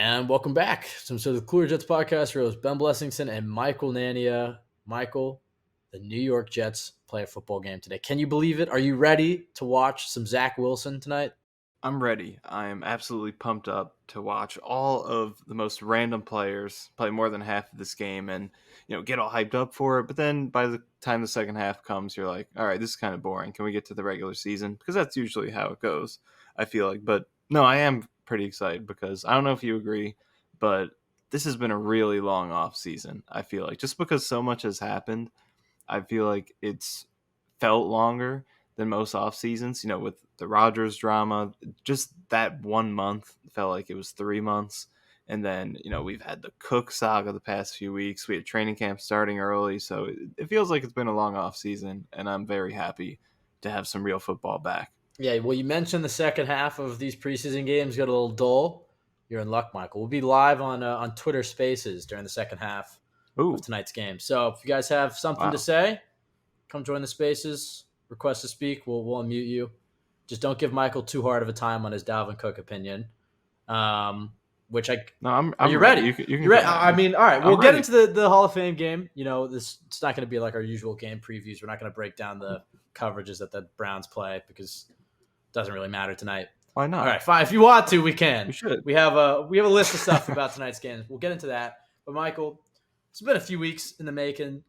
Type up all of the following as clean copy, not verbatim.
And welcome back to the Cooler Jets podcast. Where it was Ben Blessington and Michael Nania. Michael, the New York Jets play a football game today. Can you believe it? Are you ready to watch some Zach Wilson tonight? I'm ready. I am absolutely pumped up to watch all of the most random players play more than half of this game and, get all hyped up for it. But then by the time the second half comes, you're like, all right, this is kind of boring. Can we get to the regular season? Because that's usually how it goes, I feel like. But no, I am pretty excited because I don't know if you agree, but this has been a really long off season, I feel like. Just because so much has happened, I feel like it's felt longer than most off seasons, with the Rodgers drama. Just that 1 month felt like it was 3 months. And then, we've had the Cook saga the past few weeks. We had training camp starting early. So it feels like it's been a long off season, and I'm very happy to have some real football back. Yeah, well, you mentioned the second half of these preseason games got a little dull. You're in luck, Michael. We'll be live on Twitter Spaces during the second half of tonight's game. So if you guys have something to say, come join the Spaces. Request to speak. We'll unmute you. Just don't give Michael too hard of a time on his Dalvin Cook opinion. Are you ready? You can ready? I mean, all right. We'll get ready. into the Hall of Fame game. It's not going to be like our usual game previews. We're not going to break down the coverages that the Browns play because it doesn't really matter tonight. Why not? All right, fine. If you want to, we can. We should. We have a list of stuff about tonight's game. We'll get into that. But Michael, it's been a few weeks in the making.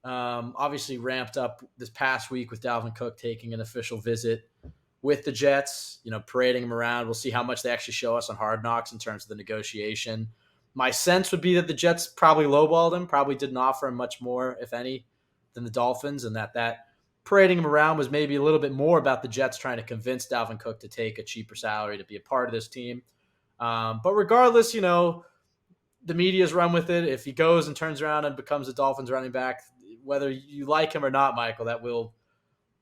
Obviously ramped up this past week with Dalvin Cook taking an official visit with the Jets, parading him around. We'll see how much they actually show us on Hard Knocks in terms of the negotiation. My sense would be that the Jets probably lowballed him, probably didn't offer him much more, if any, than the Dolphins, and that parading him around was maybe a little bit more about the Jets trying to convince Dalvin Cook to take a cheaper salary to be a part of this team. But regardless, the media's run with it. If he goes and turns around and becomes a Dolphins running back, whether you like him or not, Michael, that will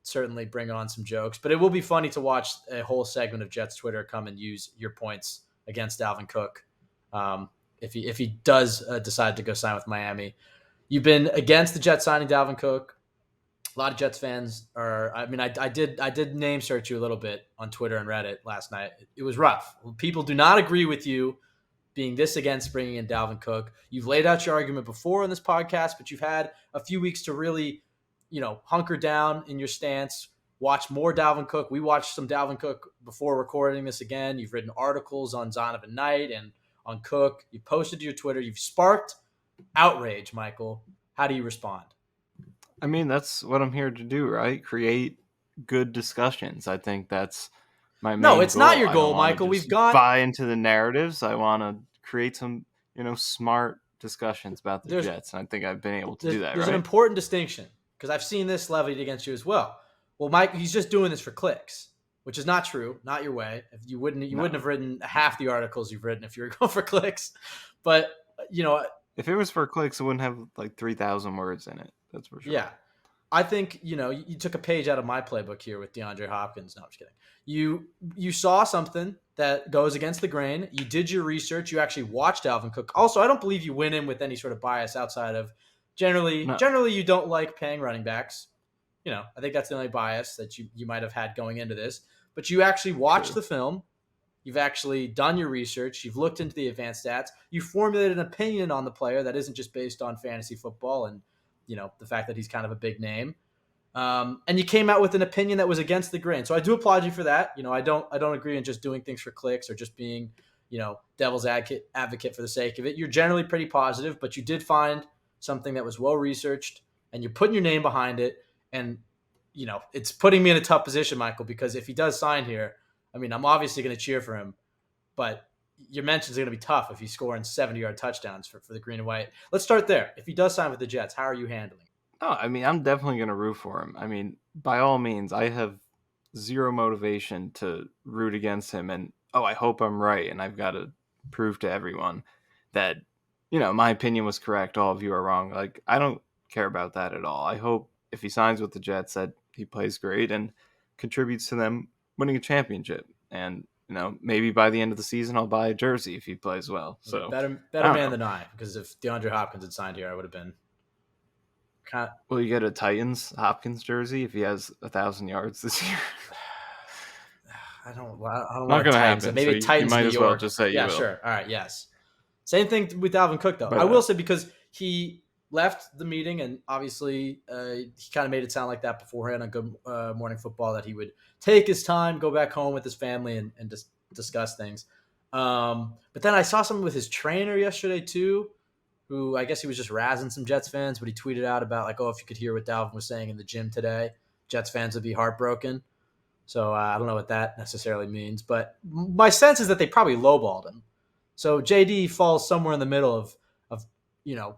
certainly bring on some jokes. But it will be funny to watch a whole segment of Jets Twitter come and use your points against Dalvin Cook if he does decide to go sign with Miami. You've been against the Jets signing Dalvin Cook. A lot of Jets fans are. I mean, I did name search you a little bit on Twitter and Reddit last night. It was rough. People do not agree with you being this against bringing in Dalvin Cook. You've laid out your argument before on this podcast, but you've had a few weeks to really, hunker down in your stance, watch more Dalvin Cook. We watched some Dalvin Cook before recording this again. You've written articles on Zonovan Knight and on Cook. You posted to your Twitter. You've sparked outrage, Michael. How do you respond? I mean, that's what I'm here to do, right? Create good discussions. I think that's my main goal. No, it's not your goal, Michael. We've got buy into the narratives. I want to create some, smart discussions about the Jets, and I think I've been able to do that. There's an important distinction because I've seen this levied against you as well. Well, Mike, he's just doing this for clicks, which is not true. Not your way. If you wouldn't have written half the articles you've written if you were going for clicks. But if it was for clicks, it wouldn't have like 3,000 words in it. That's for sure. Yeah. I think, you took a page out of my playbook here with DeAndre Hopkins. No, I'm just kidding. You saw something that goes against the grain. You did your research. You actually watched Dalvin Cook. Also, I don't believe you went in with any sort of bias outside of generally you don't like paying running backs. I think that's the only bias that you might have had going into this. But you actually watched the film. You've actually done your research. You've looked into the advanced stats. You formulated an opinion on the player that isn't just based on fantasy football and the fact that he's kind of a big name. And you came out with an opinion that was against the grain. So I do applaud you for that. I don't agree in just doing things for clicks or just being, devil's advocate for the sake of it. You're generally pretty positive, but you did find something that was well-researched and you're putting your name behind it. And, it's putting me in a tough position, Michael, because if he does sign here, I mean, I'm obviously going to cheer for him, but your mentions are going to be tough if he's scoring 70-yard touchdowns for the green and white. Let's start there. If he does sign with the Jets, how are you handling? No, I mean, I'm definitely going to root for him. I mean, by all means, I have zero motivation to root against him. And, I hope I'm right. And I've got to prove to everyone that, my opinion was correct. All of you are wrong. Like, I don't care about that at all. I hope if he signs with the Jets that he plays great and contributes to them winning a championship. And, maybe by the end of the season, I'll buy a jersey if he plays well. So better man than I, because if DeAndre Hopkins had signed here, I would have been Will you get a Titans Hopkins jersey if he has 1,000 yards this year? I don't Not going to happen. Maybe so Titans. You might New as York. well just say you will. Sure. All right. Yes. Same thing with Dalvin Cook, though. But I will say, because he left the meeting, and obviously he kind of made it sound like that beforehand on Good Morning Football, that he would take his time, go back home with his family, and just discuss things. But then I saw something with his trainer yesterday too, who I guess he was just razzing some Jets fans, but he tweeted out about like, oh, if you could hear what Dalvin was saying in the gym today, Jets fans would be heartbroken. So I don't know what that necessarily means, but my sense is that they probably lowballed him. So JD falls somewhere in the middle of you know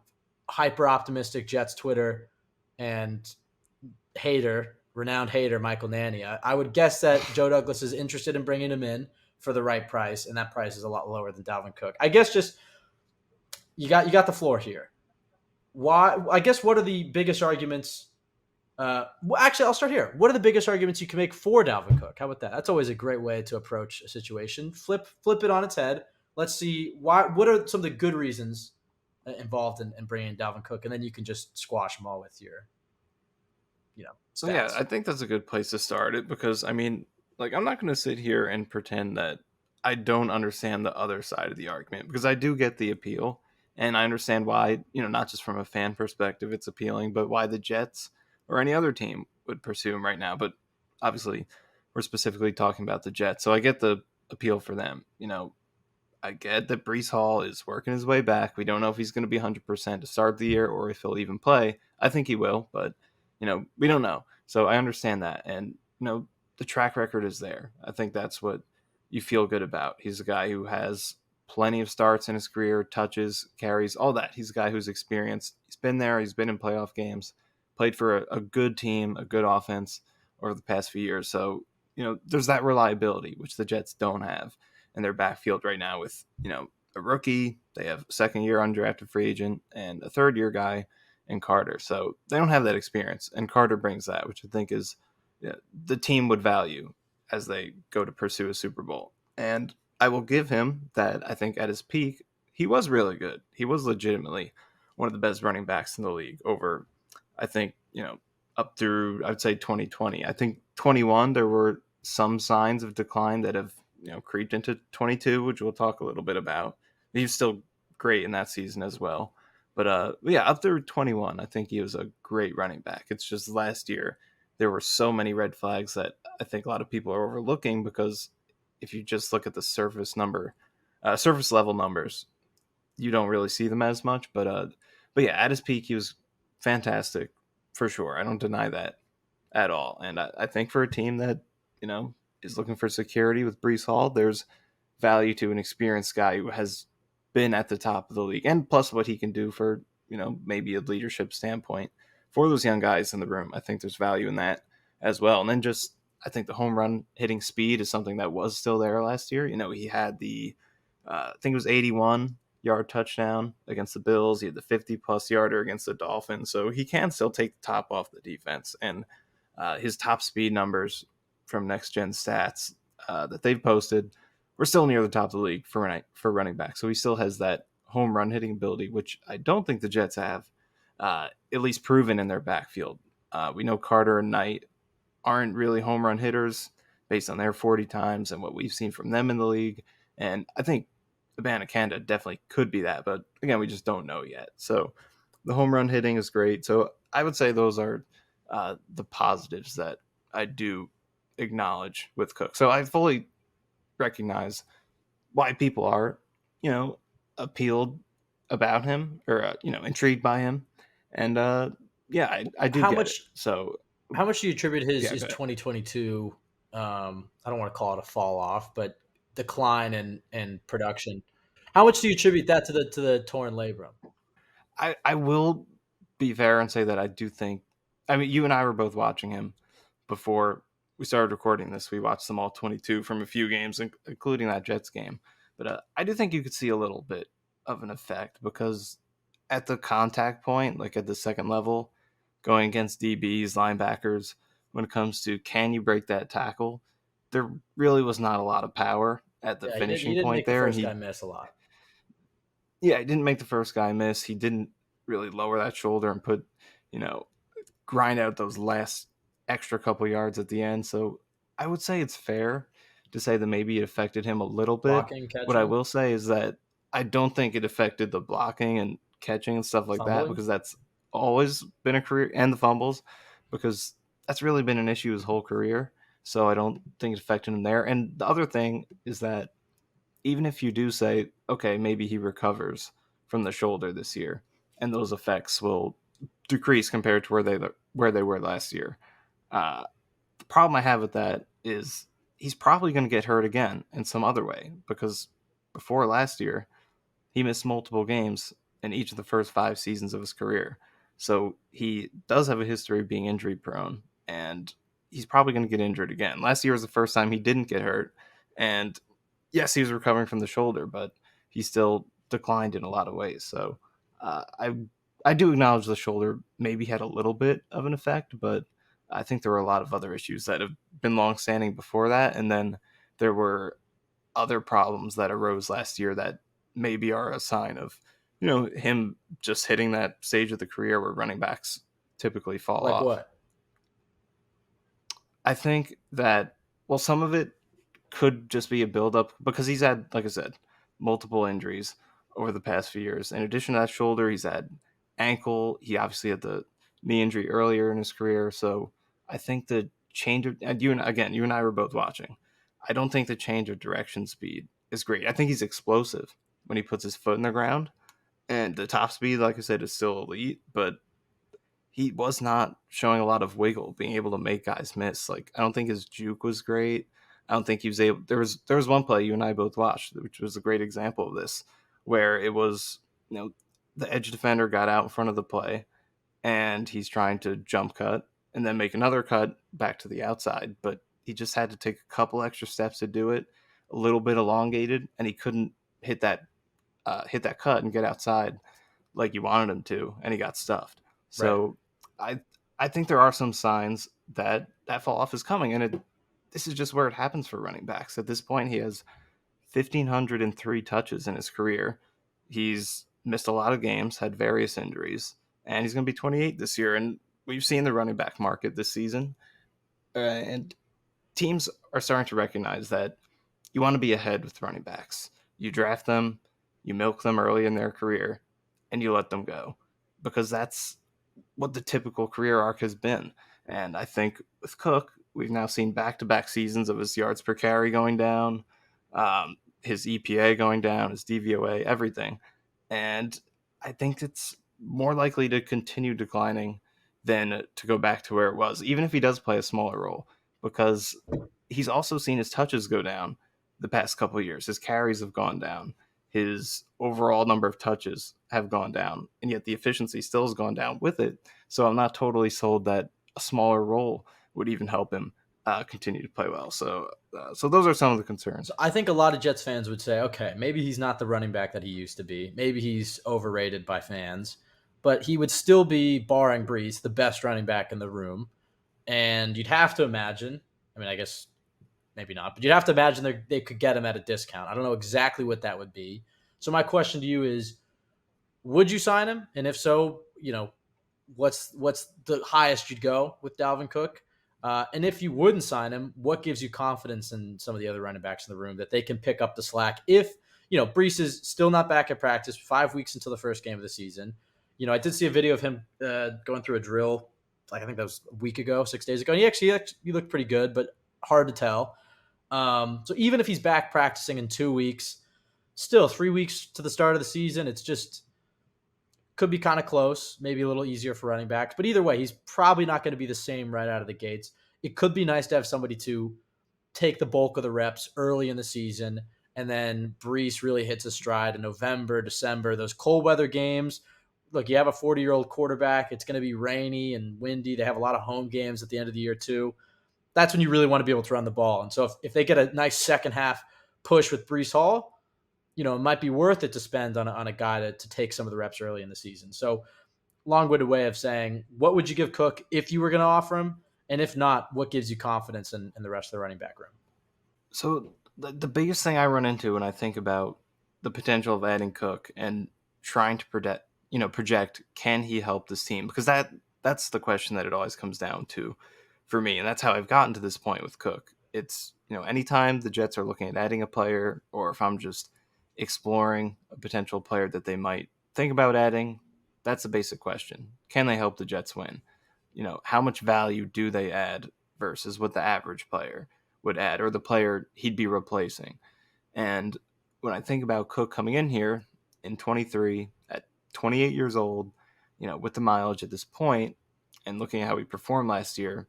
hyper optimistic Jets Twitter and renowned hater Michael Nania. I would guess that Joe Douglas is interested in bringing him in for the right price, and that price is a lot lower than Dalvin Cook. I guess just you got the floor here. Why? I guess what are the biggest arguments? Well, actually, I'll start here. What are the biggest arguments you can make for Dalvin Cook? How about that? That's always a great way to approach a situation. Flip it on its head. Let's see why. What are some of the good reasons involved in bringing Dalvin Cook, and then you can just squash them all with your, so yeah, stats. I think that's a good place to start it because I mean, like I'm not going to sit here and pretend that I don't understand the other side of the argument because I do get the appeal and I understand why, not just from a fan perspective it's appealing, but why the Jets or any other team would pursue him right now. But obviously, we're specifically talking about the Jets, so I get the appeal for them. I get that Brees Hall is working his way back. We don't know if he's going to be 100% to start the year or if he'll even play. I think he will, but we don't know. So I understand that. And, the track record is there. I think that's what you feel good about. He's a guy who has plenty of starts in his career, touches, carries, all that. He's a guy who's experienced. He's been there. He's been in playoff games, played for a good team, a good offense over the past few years. So, there's that reliability, which the Jets don't have in their backfield right now with, a rookie. They have a second-year undrafted free agent and a third-year guy in Carter. So they don't have that experience. And Carter brings that, which I think is the team would value as they go to pursue a Super Bowl. And I will give him that. I think at his peak, he was really good. He was legitimately one of the best running backs in the league over, I think, up through, I'd say 2020. I think 21, there were some signs of decline that have creeped into 22, which we'll talk a little bit about. He's still great in that season as well. But yeah, up through 21, I think he was a great running back. It's just last year there were so many red flags that I think a lot of people are overlooking because if you just look at the surface level numbers, you don't really see them as much. But yeah, at his peak, he was fantastic for sure. I don't deny that at all. And I think for a team that is looking for security with Brees Hall, there's value to an experienced guy who has been at the top of the league, and plus what he can do for maybe a leadership standpoint for those young guys in the room. I think there's value in that as well. And then just I think the home run hitting speed is something that was still there last year. He had the I think it was 81-yard touchdown against the Bills. He had the 50-plus yarder against the Dolphins. So he can still take the top off the defense. And his top speed numbers from Next Gen Stats that they've posted, we're still near the top of the league for running back. So he still has that home run hitting ability, which I don't think the Jets have at least proven in their backfield. We know Carter and Knight aren't really home run hitters based on their 40 times and what we've seen from them in the league. And I think Abanikanda definitely could be that, but again, we just don't know yet. So the home run hitting is great. So I would say those are the positives that I do acknowledge with Cook. So I fully recognize why people are, appealed about him or, intrigued by him. And yeah, I do How get much? it. So How much do you attribute his yeah, his go ahead. 2022? I don't want to call it a fall off, but decline in production. How much do you attribute that to the torn labrum? I will be fair and say that I do think, I mean, you and I were both watching him before we started recording this. We watched them all 22 from a few games, including that Jets game. But I do think you could see a little bit of an effect because at the contact point, like at the second level, going against DBs, linebackers, when it comes to can you break that tackle, there really was not a lot of power at the Yeah, he finishing didn't point make the there. And first guy miss a lot. he didn't make the first guy miss. He didn't really lower that shoulder and you know, grind out those last extra couple yards at the end. So I would say it's fair to say that maybe it affected him a little bit. Blocking, What I catching. will say is that I don't think it affected the blocking and catching and stuff like that, Fumbling? because that's always been a career, and the fumbles, because that's really been an issue his whole career. So I don't think it affected him there. And the other thing is that even if you do say, okay, maybe he recovers from the shoulder this year, and those effects will decrease compared to where they were last year. Uh, the problem I have with that is he's probably going to get hurt again in some other way, because before last year he missed multiple games in each of the first 5 seasons of his career. So he does have a history of being injury prone, and he's probably going to get injured again. Last year was the first time he didn't get hurt, and yes, he was recovering from the shoulder, but he still declined in a lot of ways. So I do acknowledge the shoulder maybe had a little bit of an effect, but I think there were a lot of other issues that have been longstanding before that, and then there were other problems that arose last year that maybe are a sign of, him just hitting that stage of the career where running backs typically fall Like off. what? I think that, well, some of it could just be a buildup because he's had, like I said, multiple injuries over the past few years. In addition to that shoulder, he's had ankle. He obviously had the knee injury earlier in his career. So I think the change of, and you and I were both watching. I don't think the change of direction speed is great. I think he's explosive when he puts his foot in the ground, and the top speed, like I said, is still elite, but he was not showing a lot of wiggle, being able to make guys miss. Like, I don't think his juke was great. I don't think he was able. There was one play you and I both watched, which was a great example of this, where it was, the edge defender got out in front of the play, and he's trying to jump cut and then make another cut back to the outside, but he just had to take a couple extra steps to do it, a little bit elongated, and he couldn't hit that cut and get outside like you wanted him to, and he got stuffed. Right. So I I think there are some signs that that fall off is coming, and this is just where it happens for running backs. At this point, he has 1,503 touches in his career. He's missed a lot of games, had various injuries, and he's going to be 28 this year. And we've seen the running back market this season, and teams are starting to recognize that you want to be ahead with running backs. You draft them, you milk them early in their career, and you let them go, because that's what the typical career arc has been. And I think with Cook, we've now seen back-to-back seasons of his yards per carry going down, his EPA going down, his DVOA, everything. And I think it's more likely to continue declining than to go back to where it was, even if he does play a smaller role, because he's also seen his touches go down the past couple of years. His carries have gone down. His overall number of touches have gone down, and yet the efficiency still has gone down with it. So I'm not totally sold that a smaller role would even help him continue to play well. So those are some of the concerns. So I think a lot of Jets fans would say, okay, maybe he's not the running back that he used to be. Maybe he's overrated by fans, but he would still be, barring Brees, the best running back in the room. And you'd have to imagine, I mean, I guess maybe not, but you'd have to imagine they could get him at a discount. I don't know exactly what that would be. So my question to you is, would you sign him? And if so, what's the highest you'd go with Dalvin Cook? And if you wouldn't sign him, what gives you confidence in some of the other running backs in the room that they can pick up the slack if, Brees is still not back at practice 5 weeks until the first game of the season. I did see a video of him going through a drill, like I think that was a week ago, 6 days ago. And he looked pretty good, but hard to tell. So even if he's back practicing in 2 weeks, still 3 weeks to the start of the season, it's just could be kind of close, maybe a little easier for running backs. But either way, he's probably not going to be the same right out of the gates. It could be nice to have somebody to take the bulk of the reps early in the season, and then Brees really hits a stride in November, December, those cold weather games. Look, you have a 40-year-old quarterback. It's going to be rainy and windy. They have a lot of home games at the end of the year too. That's when you really want to be able to run the ball. And so if they get a nice second half push with Brees Hall, it might be worth it to spend on a guy to take some of the reps early in the season. So long-winded way of saying, what would you give Cook if you were going to offer him? And if not, what gives you confidence in the rest of the running back room? So the biggest thing I run into when I think about the potential of adding Cook and trying to project, can he help this team? Because that's the question that it always comes down to for me. And that's how I've gotten to this point with Cook. It's, anytime the Jets are looking at adding a player, or if I'm just exploring a potential player that they might think about adding, that's a basic question. Can they help the Jets win? How much value do they add versus what the average player would add or the player he'd be replacing? And when I think about Cook coming in here in 23 at 28 years old, with the mileage at this point and looking at how he performed last year,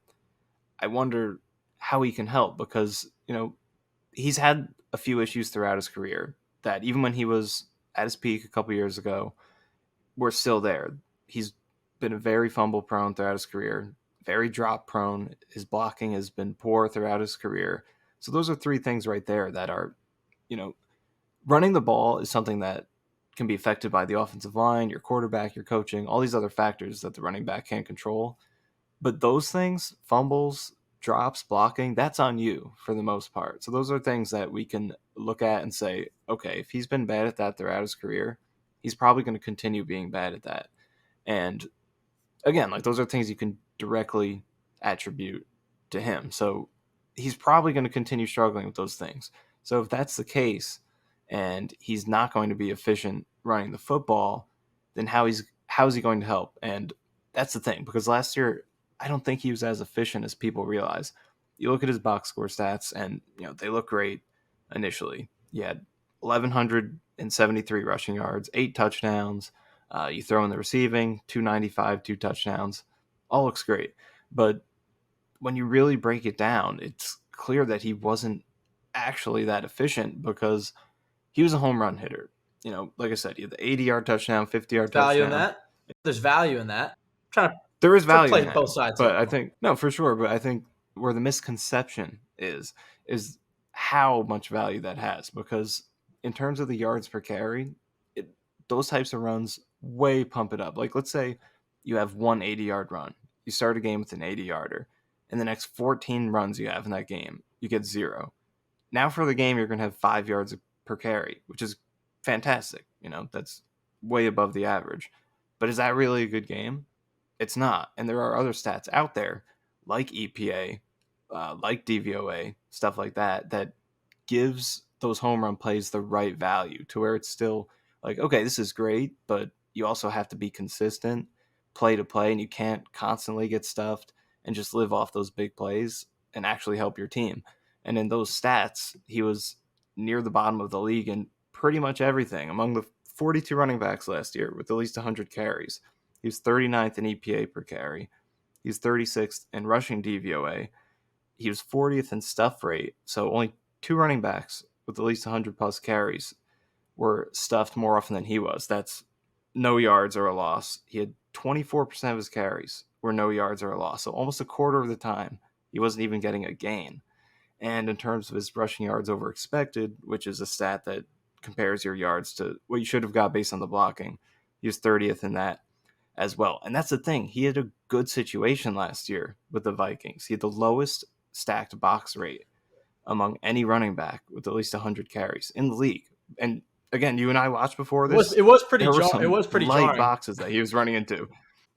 I wonder how he can help because, he's had a few issues throughout his career that even when he was at his peak a couple years ago, were still there. He's been a very fumble prone throughout his career, very drop prone. His blocking has been poor throughout his career. So those are three things right there that are, running the ball is something that can be affected by the offensive line, your quarterback, your coaching, all these other factors that the running back can't control. But those things, fumbles, drops, blocking, that's on you for the most part. So those are things that we can look at and say, okay, if he's been bad at that throughout his career, he's probably going to continue being bad at that. And again, like those are things you can directly attribute to him. So he's probably going to continue struggling with those things. So if that's the case and he's not going to be efficient running the football, then how is he going to help? And that's the thing, because last year I don't think he was as efficient as people realize. You look at his box score stats and they look great initially. He had 1,173 rushing yards, 8 touchdowns. You throw in the receiving, 295, 2 touchdowns. All looks great. But when you really break it down, it's clear that he wasn't actually that efficient because he was a home run hitter. Like I said, he had the 80-yard touchdown, 50-yard Value in touchdown. that. There's value in that. There is value play in that, both sides. But I think, no, for sure. But I think where the misconception is how much value that has. Because in terms of the yards per carry, those types of runs way pump it up. Like, let's say you have one 80-yard run. You start a game with an 80-yarder. And the next 14 runs you have in that game, you get 0. Now for the game, you're going to have 5 yards per carry, which is fantastic. That's way above the average. But is that really a good game? It's not. And there are other stats out there like EPA, like DVOA, stuff like that, that gives those home run plays the right value to where it's still like, okay, this is great, but you also have to be consistent play to play, and you can't constantly get stuffed and just live off those big plays and actually help your team. And in those stats, he was near the bottom of the league in pretty much everything among the 42 running backs last year with at least 100 carries. He was 39th in EPA per carry. He was 36th in rushing DVOA. He was 40th in stuff rate. So only 2 running backs with at least 100 plus carries were stuffed more often than he was. That's no yards or a loss. He had 24% of his carries were no yards or a loss. So almost a quarter of the time, he wasn't even getting a gain. And in terms of his rushing yards over expected, which is a stat that compares your yards to what you should have got based on the blocking, he was 30th in that as well. And that's the thing. He had a good situation last year with the Vikings. He had the lowest stacked box rate among any running back with at least 100 carries in the league. And again, you and I watched before this. It was pretty light jarring boxes that he was running into.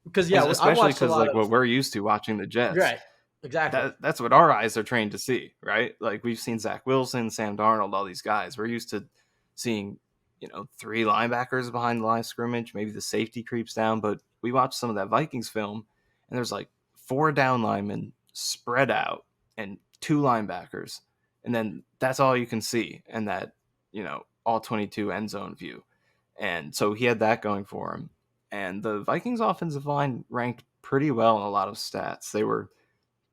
Because especially because like what we're used to watching the Jets. Right. Exactly. That's what our eyes are trained to see, right? Like we've seen Zach Wilson, Sam Darnold, all these guys. We're used to seeing, 3 linebackers behind the line of scrimmage. Maybe the safety creeps down, but we watched some of that Vikings film, and there's like 4 down linemen spread out and 2 linebackers, and then that's all you can see in that, all 22 end zone view. And so he had that going for him. And the Vikings offensive line ranked pretty well in a lot of stats. They were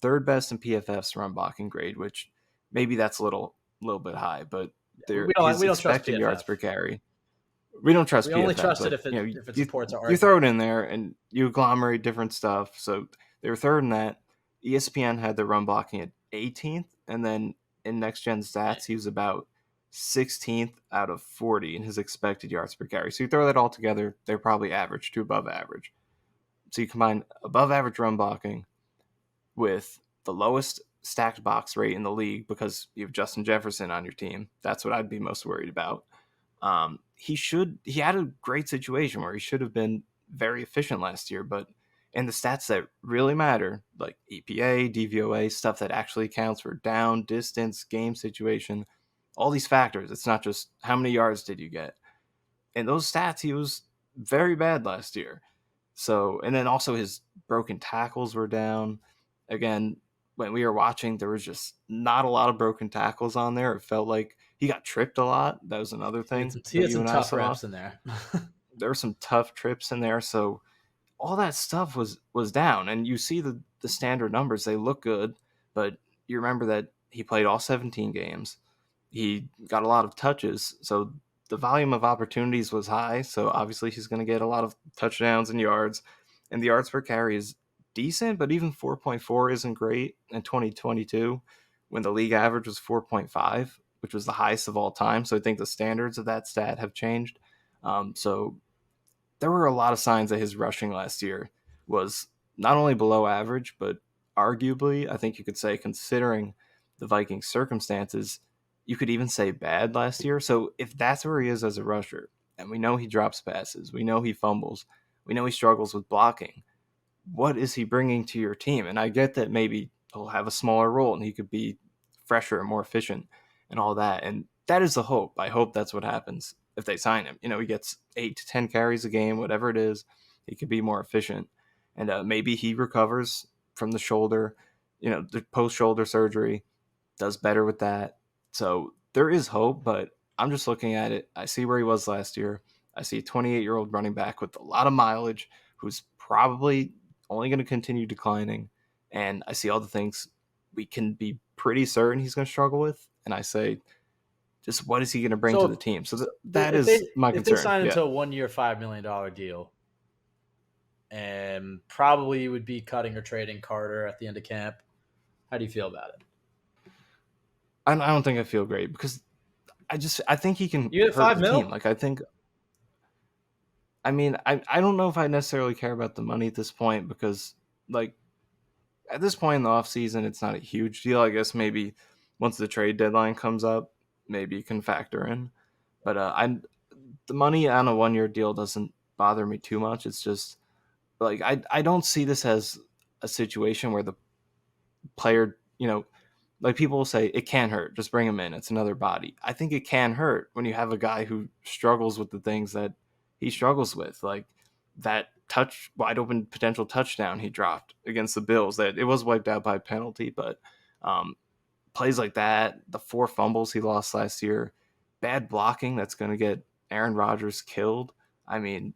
3rd best in PFF's run blocking grade, which maybe that's a little bit high, but we don't trust PFF. Yards per carry. We don't trust PFF. We only trust it if it supports our argument. You throw it in there and you agglomerate different stuff. So they were 3rd in that. ESPN had the run blocking at 18th, and then in Next Gen Stats, he was about 16th out of 40 in his expected yards per carry. So you throw that all together, they're probably average to above average. So you combine above average run blocking with the lowest stacked box rate in the league because you have Justin Jefferson on your team. That's what I'd be most worried about. He had a great situation where he should have been very efficient last year, but in the stats that really matter, like EPA, DVOA, stuff that actually counts for down, distance, game situation, all these factors. It's not just how many yards did you get. And those stats, he was very bad last year. So, and then also his broken tackles were down. Again, when we were watching, there was just not a lot of broken tackles on there. It felt like he got tripped a lot. That was another thing He that had you some and I tough saw. reps in there. There were some tough trips in there. So all that stuff was down. And you see the standard numbers, they look good, but you remember that he played all 17 games. He got a lot of touches. So the volume of opportunities was high. So obviously he's going to get a lot of touchdowns and yards. And the yards per carry is decent, but even 4.4 isn't great in 2022 when the league average was 4.5, which was the highest of all time. So I think the standards of that stat have changed. So there were a lot of signs that his rushing last year was not only below average, but arguably, I think you could say, considering the Vikings' circumstances, you could even say bad last year. So if that's where he is as a rusher, and we know he drops passes, we know he fumbles, we know he struggles with blocking, what is he bringing to your team? And I get that maybe he'll have a smaller role and he could be fresher and more efficient and all that. And that is the hope. I hope that's what happens if they sign him. He gets 8 to 10 carries a game, whatever it is. He could be more efficient. And maybe he recovers from the shoulder, the post shoulder surgery, does better with that. So there is hope, but I'm just looking at it. I see where he was last year. I see a 28-year-old running back with a lot of mileage who's probably only going to continue declining. And I see all the things we can be pretty certain he's going to struggle with. And I say, just what is he going to bring to the So, team? So so that is my if they concern. sign Yeah. into a 1-year, $5 million deal, and probably you would be cutting or trading Carter at the end of camp, how do you feel about it? I don't think I feel great because I think he can You get hurt five the team. mil. I don't know if I necessarily care about the money at this point because, like, at this point in the offseason, it's not a huge deal. I guess maybe once the trade deadline comes up, maybe you can factor in. But the money on a 1-year deal doesn't bother me too much. It's just like I don't see this as a situation where the player, like people will say it can hurt. Just bring him in. It's another body. I think it can hurt when you have a guy who struggles with the things that he struggles with, like that wide open potential touchdown he dropped against the Bills. That it was wiped out by penalty, but um, plays like that, the 4 fumbles he lost last year, bad blocking that's going to get Aaron Rodgers killed. I mean,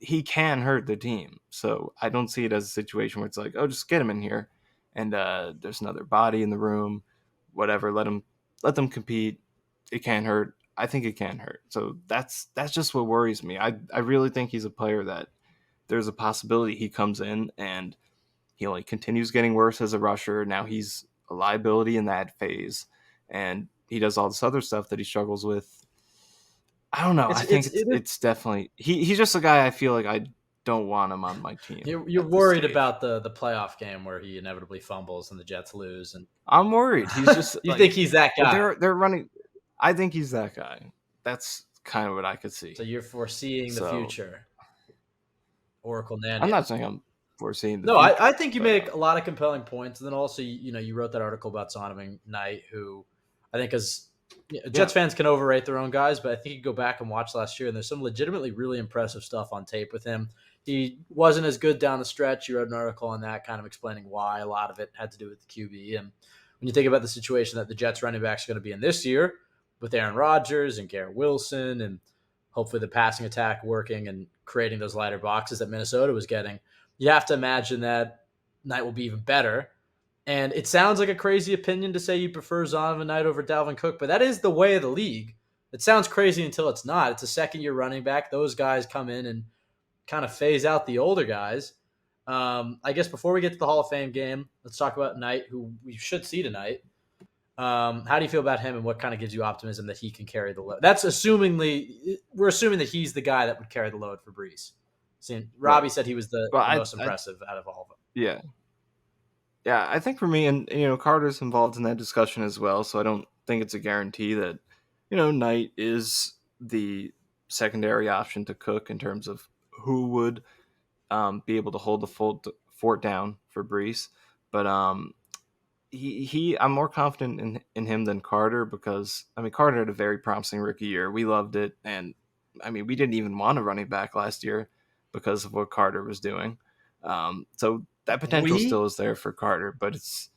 he can hurt the team. So I don't see it as a situation where it's like, oh, just get him in here, and there's another body in the room, whatever. Let them compete. It can hurt. I think it can hurt. So that's just what worries me. I really think he's a player that there's a possibility he comes in and he only continues getting worse as a rusher. Now he's a liability in that phase, and he does all this other stuff that he struggles with. I don't know. I think It is. it's definitely he's just a guy I feel like I don't want him on my team You're at this worried stage. about the playoff game where he inevitably fumbles and the Jets lose, and I'm worried. He's just you like think he's that guy. they're running. I think he's that guy. That's kind of what I could see. So you're foreseeing the So future, Oracle I'm Nania. not saying I'm foreseeing the No, I future, think you but make a lot of compelling points, and then also you wrote that article about Zonovan Knight, who I think is yeah, Jets fans can overrate their own guys, but I think you go back and watch last year, and there's some legitimately really impressive stuff on tape with him. He wasn't as good down the stretch. You wrote an article on that, kind of explaining why. A lot of it had to do with the QB, and when you think about the situation that the Jets running backs are going to be in this year with Aaron Rodgers and Garrett Wilson, and hopefully the passing attack working and creating those lighter boxes that Minnesota was getting, you have to imagine that Knight will be even better. And it sounds like a crazy opinion to say you prefer Zonovan Knight over Dalvin Cook, but that is the way of the league. It sounds crazy until it's not. It's a second-year running back. Those guys come in and kind of phase out the older guys. I guess before we get to the Hall of Fame game, let's talk about Knight, who we should see tonight. How do you feel about him, and what kind of gives you optimism that he can carry the load? We're assuming that he's the guy that would carry the load for Brees. See, Robbie right. said he was the But most impressive out of all of them. yeah, yeah. I think for me, and Carter's involved in that discussion as well. So I don't think it's a guarantee that Knight is the secondary option to Cook in terms of who would be able to hold the fort down for Brees. But I'm more confident in him than Carter because I mean Carter had a very promising rookie year. We loved it, and I mean we didn't even want a running back last year because of what Carter was doing. So that potential still is there for Carter, but it's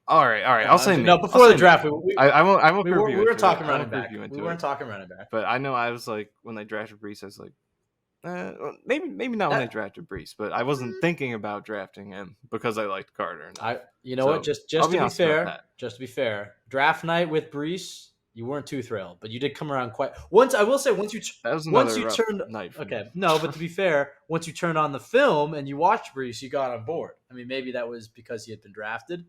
all right. All right, I'll say No, maybe. I'll before the say draft, maybe. I won't. I won't we prove you were into it. talking I running won't prove back. you We into it. weren't talking running back. But I know I was like when they drafted Brees, I was like, well, maybe not when they drafted Brees, but I wasn't thinking about drafting him because I liked Carter enough. You know So what? Just I'll to be be honest about fair, that. draft night with Brees, you weren't too thrilled, but you did come around quite. Once I will say, That was once another you rough turned, night for me. okay, no, but to be fair, once you turned on the film and you watched Brees, you got on board. I mean, maybe that was because he had been drafted,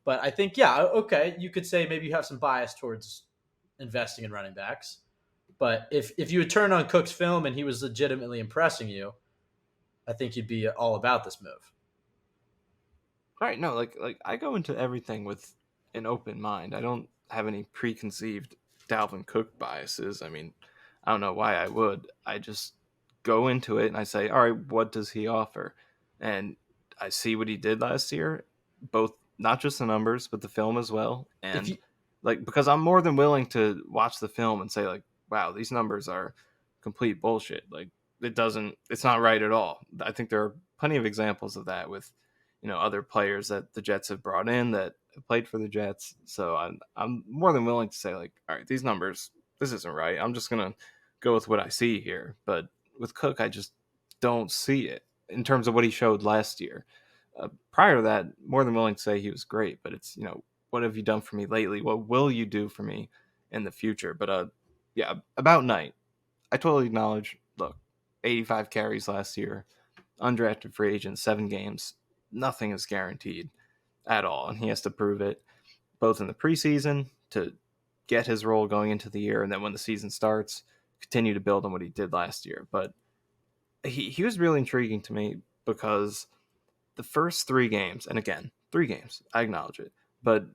but I think yeah, okay, you could say maybe you have some bias towards investing in running backs. But if you had turned on Cook's film and he was legitimately impressing you, I think you'd be all about this move. All right, no, like I go into everything with an open mind. I don't have any preconceived Dalvin Cook biases. I mean, I don't know why I would. I just go into it and I say, all right, what does he offer? And I see what he did last year, both not just the numbers but the film as well. If And you like because I'm more than willing to watch the film and say like, wow, these numbers are complete bullshit. Like it's not right at all. I think there are plenty of examples of that with other players that the Jets have brought in that have played for the Jets. So I'm more than willing to say like, all right, these numbers, this isn't right. I'm just gonna go with what I see here. But with Cook, I just don't see it in terms of what he showed last year. Prior to that, more than willing to say he was great. But it's what have you done for me lately? What will you do for me in the future? But yeah, about Knight, I totally acknowledge. Look, 85 carries last year, undrafted free agent, 7 games. Nothing is guaranteed at all, and he has to prove it both in the preseason to get his role going into the year, and then when the season starts, continue to build on what he did last year. But he was really intriguing to me because the first 3 games, and again, 3 games, I acknowledge it, but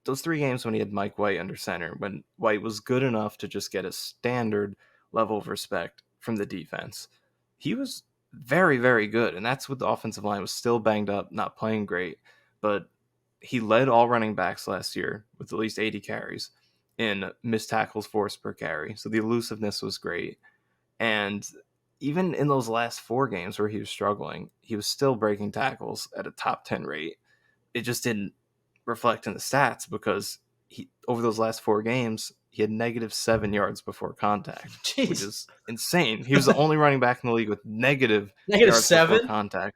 those 3 games when he had Mike White under center, when White was good enough to just get a standard level of respect from the defense, he was very, very good. And that's with the offensive line was still banged up, not playing great. But he led all running backs last year with at least 80 carries in missed tackles forced per carry. So the elusiveness was great. And even in those last 4 games where he was struggling, he was still breaking tackles at a top 10 rate. It just didn't reflect in the stats because he over those last 4 games he had -7 yards before contact, which jeez, is insane. He was the only running back in the league with negative negative yards before 7. contact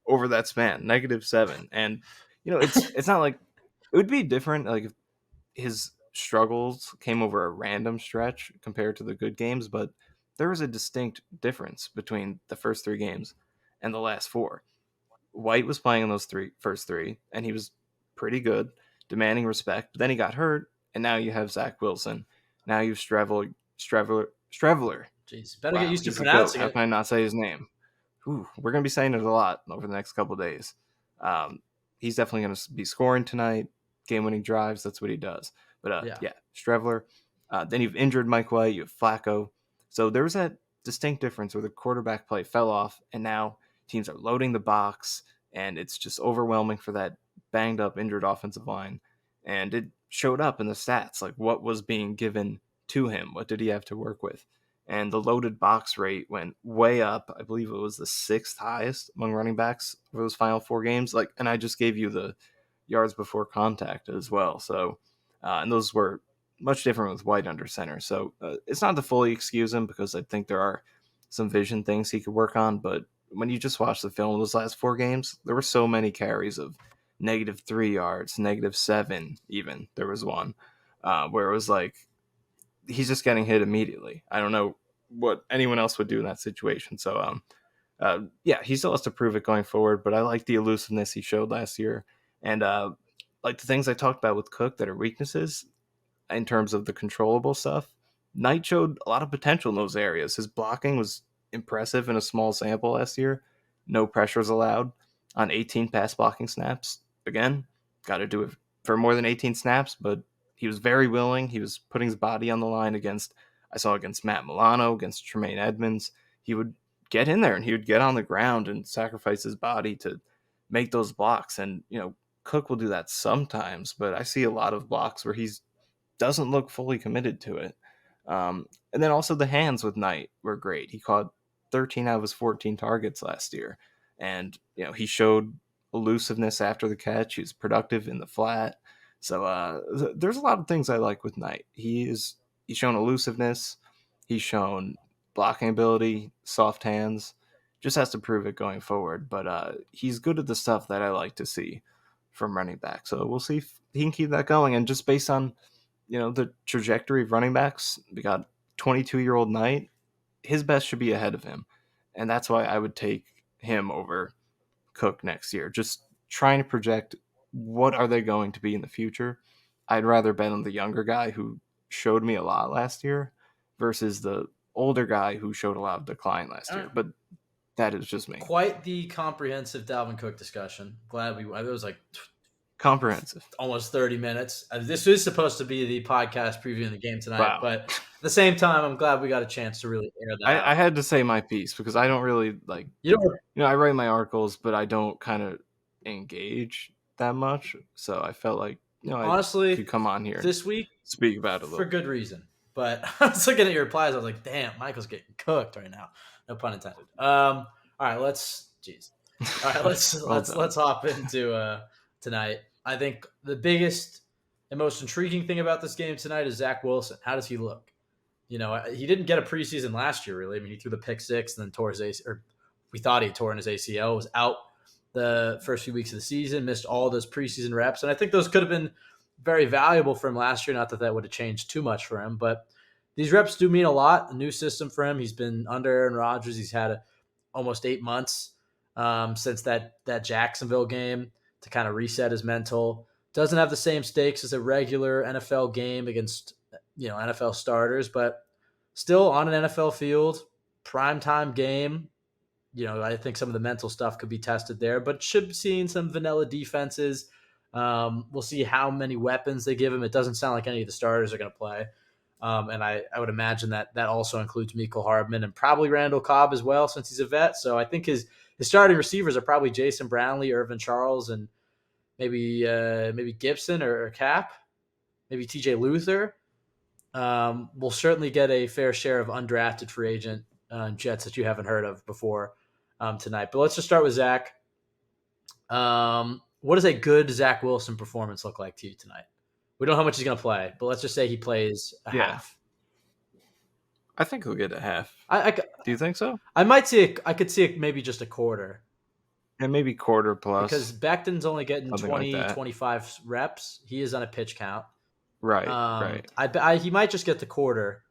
over that span, -7. And it's not like it would be different like if his struggles came over a random stretch compared to the good games, but there was a distinct difference between the first 3 games and the last 4. White was playing in those first three, and he was pretty good, demanding respect. But then he got hurt, and now you have Zach Wilson. Now you have Strevler. Jeez, better get Wow, used to he's a goat. pronouncing How it. can I not say his name? Ooh, we're going to be saying it a lot over the next couple of days. He's definitely going to be scoring tonight, game-winning drives. That's what he does. But Yeah. yeah, Strevler. Then you've injured Mike White. You have Flacco. So there was that distinct difference where the quarterback play fell off, and now teams are loading the box, and it's just overwhelming for that banged up, injured offensive line. And it showed up in the stats, like what was being given to him. What did he have to work with? And the loaded box rate went way up. I believe it was the 6th highest among running backs for those final 4 games. And I just gave you the yards before contact as well. So, and those were much different with White under center. So it's not to fully excuse him because I think there are some vision things he could work on. But when you just watch the film, those last 4 games, there were so many carries of -3 yards, -7 even. There was one where it was like, he's just getting hit immediately. I don't know what anyone else would do in that situation. So, yeah, he still has to prove it going forward. But I like the elusiveness he showed last year, and like the things I talked about with Cook that are weaknesses in terms of the controllable stuff. Knight showed a lot of potential in those areas. His blocking was impressive in a small sample last year. No pressures allowed on 18 pass blocking snaps. Again, got to do it for more than 18 snaps, but he was very willing. He was putting his body on the line against Matt Milano, against Tremaine Edmonds. He would get in there and he would get on the ground and sacrifice his body to make those blocks. And, Cook will do that sometimes, but I see a lot of blocks where he's doesn't look fully committed to it. And then also the hands with Knight were great. He caught 13 out of his 14 targets last year. And, he showed elusiveness after the catch. He was productive in the flat. So there's a lot of things I like with Knight. He's shown elusiveness. He's shown blocking ability, soft hands. Just has to prove it going forward. But he's good at the stuff that I like to see from running back. So we'll see if he can keep that going. And just based on the trajectory of running backs, we got 22-year-old Knight. His best should be ahead of him. And that's why I would take him over Cook next year. Just trying to project what are they going to be in the future. I'd rather bet on the younger guy who showed me a lot last year versus the older guy who showed a lot of decline last year. But that is just me. Quite the comprehensive Dalvin Cook discussion. Glad it was like comprehensive, almost 30 minutes. This is supposed to be the podcast previewing the game tonight, wow. But at the same time, I'm glad we got a chance to really air that out. I had to say my piece because I don't really like. I write my articles, but I don't kind of engage that much. So I felt like honestly, I could come on here this week, speak about it a little for good reason. But I was looking at your replies. I was like, damn, Michael's getting cooked right now. No pun intended. All right, let's hop into tonight. I think the biggest and most intriguing thing about this game tonight is Zach Wilson. How does he look? He didn't get a preseason last year, really. I mean, he threw the pick six and then tore his ACL, or we thought he had torn his ACL, was out the first few weeks of the season, missed all those preseason reps. And I think those could have been very valuable for him last year. Not that that would have changed too much for him, but these reps do mean a lot. A new system for him. He's been under Aaron Rodgers. He's had almost 8 months since that Jacksonville game to kind of reset his mental. Doesn't have the same stakes as a regular NFL game against NFL starters, but still on an NFL field, primetime game. I think some of the mental stuff could be tested there, but should be seeing some vanilla defenses. We'll see how many weapons they give him. It doesn't sound like any of the starters are going to play. And I would imagine that also includes Mecole Hardman and probably Randall Cobb as well, since he's a vet. So I think his starting receivers are probably Jason Brownlee, Irvin Charles, and maybe Gibson or Cap, maybe TJ Luther. We'll certainly get a fair share of undrafted free agent Jets that you haven't heard of before tonight. But let's just start with Zach. What does a good Zach Wilson performance look like to you tonight? We don't know how much he's going to play, but let's just say he plays a half. I think he'll get a half. Do you think so? I could see it maybe just a quarter. And maybe quarter plus. Because Becton's only getting 25 reps. He is on a pitch count. Right, right. He might just get the quarter,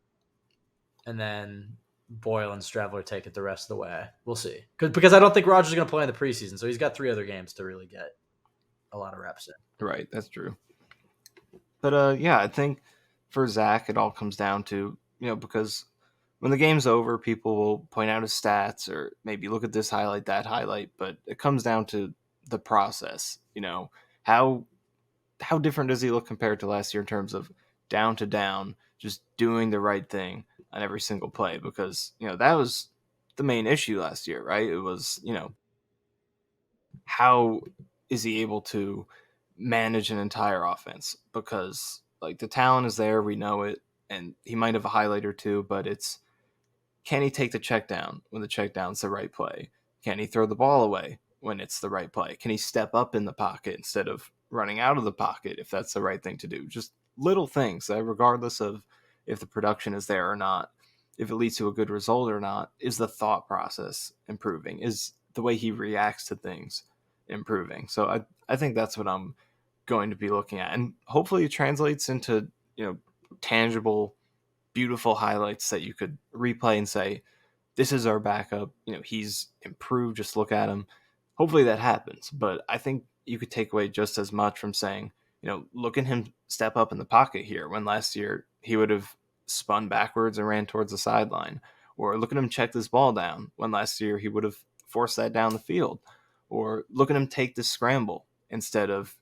and then Boyle and Stravler take it the rest of the way. We'll see. Because I don't think Rodgers is going to play in the preseason, so he's got 3 other games to really get a lot of reps in. Right, that's true. But I think for Zach, it all comes down to, because when the game's over, people will point out his stats or maybe look at this highlight, that highlight, but it comes down to the process. How different does he look compared to last year in terms of down to down, just doing the right thing on every single play? Because, that was the main issue last year, right? It was, how is he able to manage an entire offense? Because the talent is there, we know it, and he might have a highlight or two, but it's, can he take the check down when the check down's the right play? Can he throw the ball away when it's the right play? Can he step up in the pocket instead of running out of the pocket if that's the right thing to do? Just little things that, regardless of if the production is there or not, if it leads to a good result or not, is the thought process improving? Is the way he reacts to things improving? So I think that's what I'm going to be looking at, and hopefully it translates into tangible, beautiful highlights that you could replay and say, this is our backup, he's improved, just look at him. Hopefully that happens, but I think you could take away just as much from saying, look at him step up in the pocket here, when last year he would have spun backwards and ran towards the sideline. Or look at him check this ball down, when last year he would have forced that down the field. Or look at him take the scramble instead of,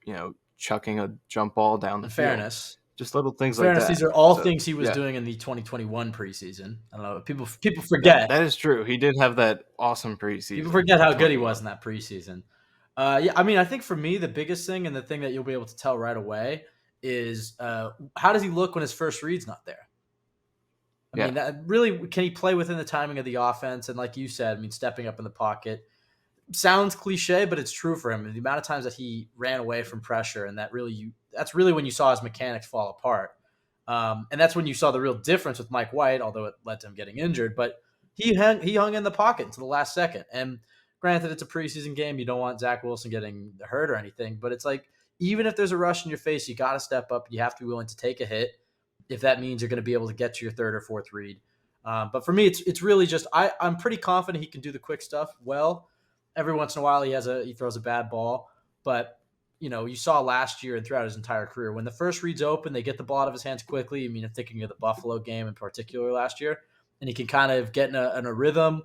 chucking a jump ball down the field. Fairness. Just little things like that. These are all things he was doing in the 2021 preseason. I don't know. People forget. That is true. He did have that awesome preseason. People forget how good he was in that preseason. Yeah, I mean, I think for me, the biggest thing and the thing that you'll be able to tell right away is how does he look when his first read's not there? I Yeah. mean, that really, can he play within the timing of the offense? And like you said, I mean, stepping up in the pocket sounds cliche, but it's true for him. And the amount of times that he ran away from pressure, and that's really when you saw his mechanics fall apart. And that's when you saw the real difference with Mike White, although it led to him getting injured. But he hung in the pocket until the last second. And granted, it's a preseason game. You don't want Zach Wilson getting hurt or anything. But it's like, even if there's a rush in your face, you got to step up. You have to be willing to take a hit if that means you're going to be able to get to your third or fourth read. But for me, it's really just I'm pretty confident he can do the quick stuff well. Every once in a while, he throws a bad ball, but you saw last year and throughout his entire career, when the first read's open, they get the ball out of his hands quickly. I mean, I'm thinking of the Buffalo game in particular last year, and he can kind of get in a rhythm,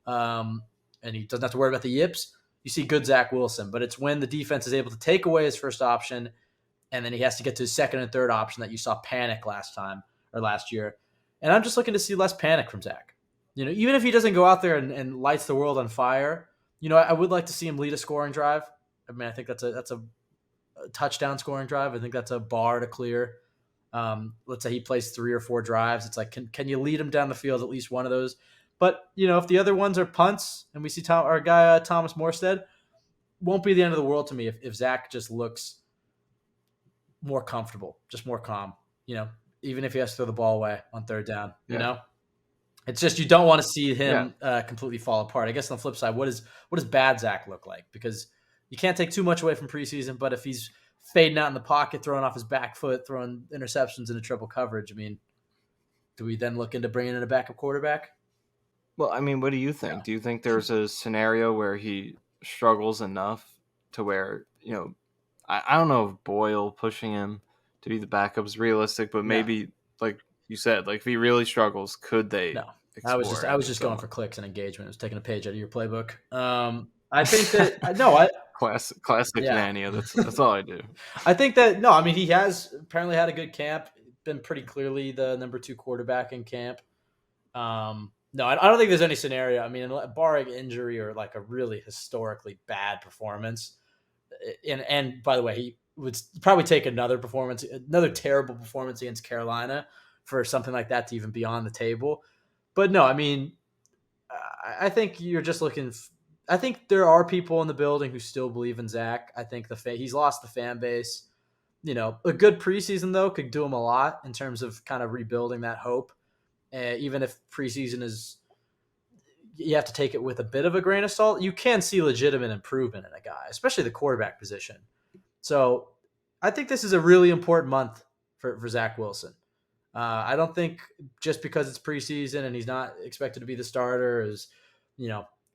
and he doesn't have to worry about the yips. You see good Zach Wilson, but it's when the defense is able to take away his first option, and then he has to get to his second and third option that you saw panic last year. And I'm just looking to see less panic from Zach. Even if he doesn't go out there and lights the world on fire, I would like to see him lead a scoring drive. I mean, I think that's a touchdown scoring drive. I think that's a bar to clear. Let's say he plays 3 or 4 drives. It's like, can you lead him down the field at least one of those? But if the other ones are punts, and we see our guy Thomas Morstead, won't be the end of the world to me if Zach just looks more comfortable, just more calm. Even if he has to throw the ball away on third down. Yeah. It's just you don't want to see Yeah. him completely fall apart. I guess on the flip side, what does bad Zach look like? Because you can't take too much away from preseason, but if he's fading out in the pocket, throwing off his back foot, throwing interceptions into triple coverage, I mean, do we then look into bringing in a backup quarterback? Well, I mean, what do you think? Do you think there's a scenario where he struggles enough to where, I don't know if Boyle pushing him to be the backup is realistic, but No. maybe, like you said, like if he really struggles, could they No. I was explore just going someone? for clicks and engagement. I was taking a page out of your playbook. I think that no, I Classic yeah. Nania. That's all I do. I think that no, I mean he has apparently had a good camp, been pretty clearly the number 2 quarterback in camp. No, I don't think there's any scenario. I mean, barring injury or like a really historically bad performance, and by the way, he would probably take another terrible performance against Carolina for something like that to even be on the table. But no, I mean, I think you're just looking. I think there are people in the building who still believe in Zach. I think he's lost the fan base. A good preseason though could do him a lot in terms of kind of rebuilding that hope. Even if preseason is, you have to take it with a bit of a grain of salt. You can see legitimate improvement in a guy, especially the quarterback position. So I think this is a really important month for Zach Wilson. I don't think just because it's preseason and he's not expected to be the starter is,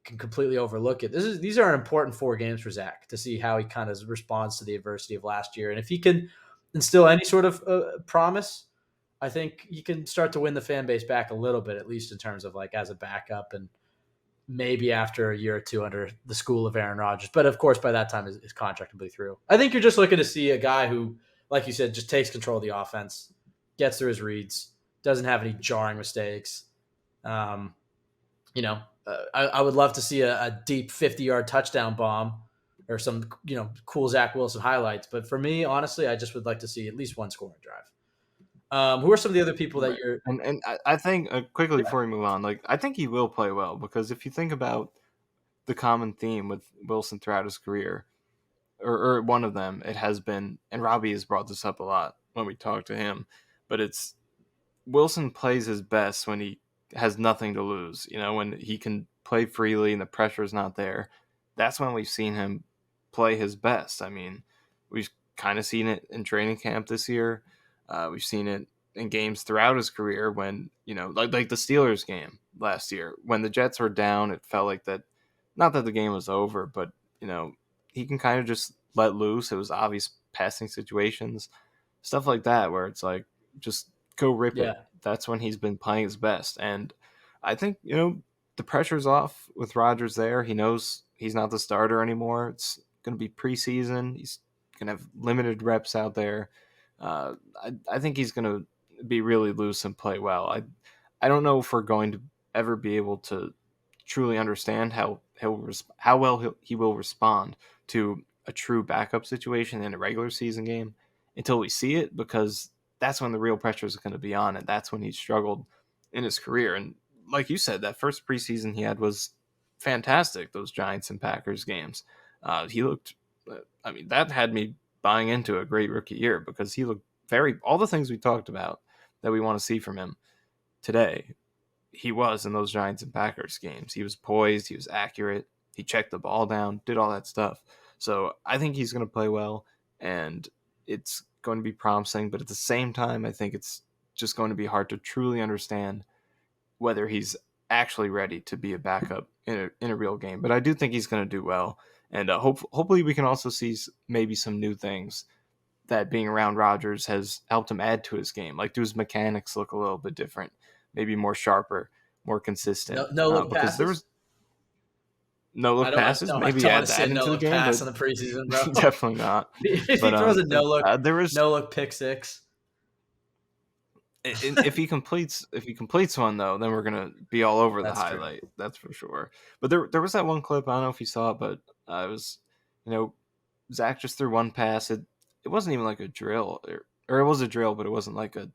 can completely overlook it. These are an important 4 games for Zach to see how he kind of responds to the adversity of last year. And if he can instill any sort of promise, I think he can start to win the fan base back a little bit, at least in terms of like as a backup and maybe after a year or two under the school of Aaron Rodgers. But of course, by that time, his contract will be through. I think you're just looking to see a guy who, like you said, just takes control of the offense, gets through his reads, doesn't have any jarring mistakes. I would love to see a deep 50-yard touchdown bomb or some, cool Zach Wilson highlights. But for me, honestly, I just would like to see at least one scoring drive. Who are some of the other people that Right. you're? And I think quickly Yeah, before we move on, like I think he will play well because if you think about the common theme with Wilson throughout his career, or one of them, it has been, and Robbie has brought this up a lot when we talk to him, but it's Wilson plays his best when he has nothing to lose. When he can play freely and the pressure is not there. That's when we've seen him play his best. I mean, we've kind of seen it in training camp this year. We've seen it in games throughout his career when, like the Steelers game last year, when the Jets were down, it felt like that, not that the game was over, but, he can kind of just let loose. It was obvious passing situations, stuff like that, where it's like, just go rip yeah, it. That's when he's been playing his best. And I think, the pressure's off with Rodgers there. He knows he's not the starter anymore. It's going to be preseason. He's going to have limited reps out there. I think he's going to be really loose and play well. I don't know if we're going to ever be able to truly understand how well he will respond to a true backup situation in a regular season game until we see it, because that's when the real pressure is going to be on, and that's when he struggled in his career. And like you said, that first preseason he had was fantastic. Those Giants and Packers games, he looked. I mean, that had me buying into a great rookie year, because he looked all the things we talked about that we want to see from him today. He was in those Giants and Packers games. He was poised. He was accurate. He checked the ball down, did all that stuff. So I think he's going to play well, and it's going to be promising. But at the same time, I think it's just going to be hard to truly understand whether he's actually ready to be a backup in a real game. But I do think he's going to do well, and hopefully we can also see maybe some new things that being around Rodgers has helped him add to his game. Like, do his mechanics look a little bit different, maybe more sharper, more consistent? No look Because there passes. was no look passes. I Maybe don't want add to see that a no into the look game, pass but in the preseason, bro. definitely not. If he But throws a no look pick six. If he completes one, though, then we're gonna be all over the highlight. True. That's for sure. But there was that one clip. I don't know if you saw it, but it was, Zach just threw one pass. It wasn't even like a drill, or it was a drill, but it wasn't like a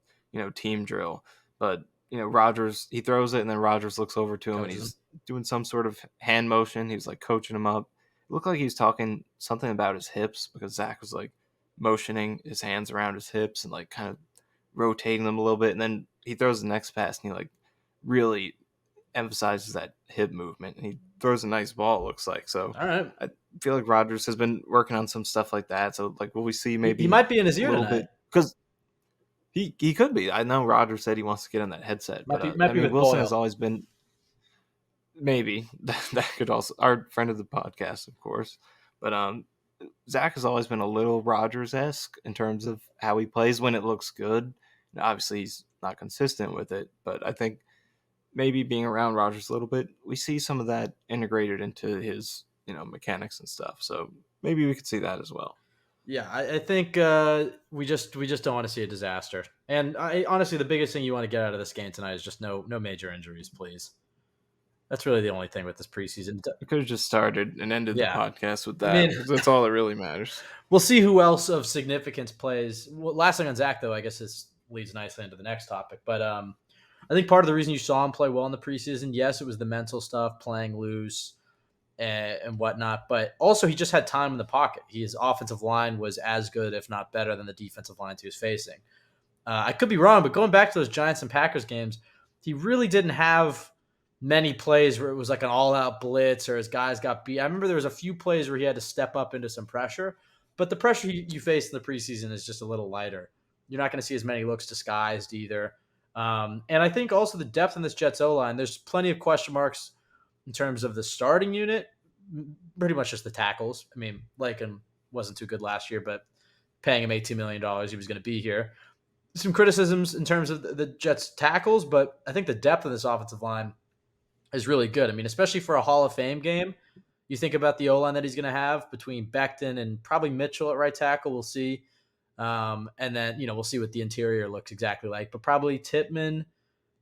team drill. But Rodgers, he throws it, and then Rodgers looks over to him, and he's doing some sort of hand motion. He was like coaching him up. It looked like he was talking something about his hips, because Zach was like motioning his hands around his hips and like kind of rotating them a little bit, and then he throws the next pass, and he like really emphasizes that hip movement, and he throws a nice ball, it looks like. So all right, I feel like Rodgers has been working on some stuff like that. So like, will we see maybe he might be in his ear a little tonight. bit, because he could be. I know Rodgers said he wants to get on that headset, might but be I mean, Wilson Boyle. has always been maybe that could also, our friend of the podcast, of course, but Zach has always been a little Rodgers-esque in terms of how he plays when it looks good. Now, obviously, he's not consistent with it, but I think maybe being around Rodgers a little bit, we see some of that integrated into his, mechanics and stuff. So maybe we could see that as well. Yeah, I think we just don't want to see a disaster. And honestly, the biggest thing you want to get out of this game tonight is just no major injuries, please. That's really the only thing with this preseason. We could have just started and ended the podcast with that. That's all that really matters. We'll see who else of significance plays. Well, last thing on Zach, though, I guess this leads nicely into the next topic. But I think part of the reason you saw him play well in the preseason, yes, it was the mental stuff, playing loose and whatnot, but also he just had time in the pocket. His offensive line was as good, if not better, than the defensive lines he was facing. I could be wrong, but going back to those Giants and Packers games, he really didn't have many plays where it was like an all-out blitz or his guys got beat. I remember there was a few plays where he had to step up into some pressure, but the pressure you face in the preseason is just a little lighter. You're not going to see as many looks disguised either. And I think also the depth in this Jets O-line, there's plenty of question marks in terms of the starting unit, pretty much just the tackles. I mean, Lakin wasn't too good last year, but paying him $18 million, he was going to be here. Some criticisms in terms of the Jets tackles, but I think the depth of this offensive line is really good. I mean, especially for a Hall of Fame game, you think about the O-line that he's going to have between Becton and probably Mitchell at right tackle. We'll see. And then, we'll see what the interior looks exactly like, but probably Tippmann,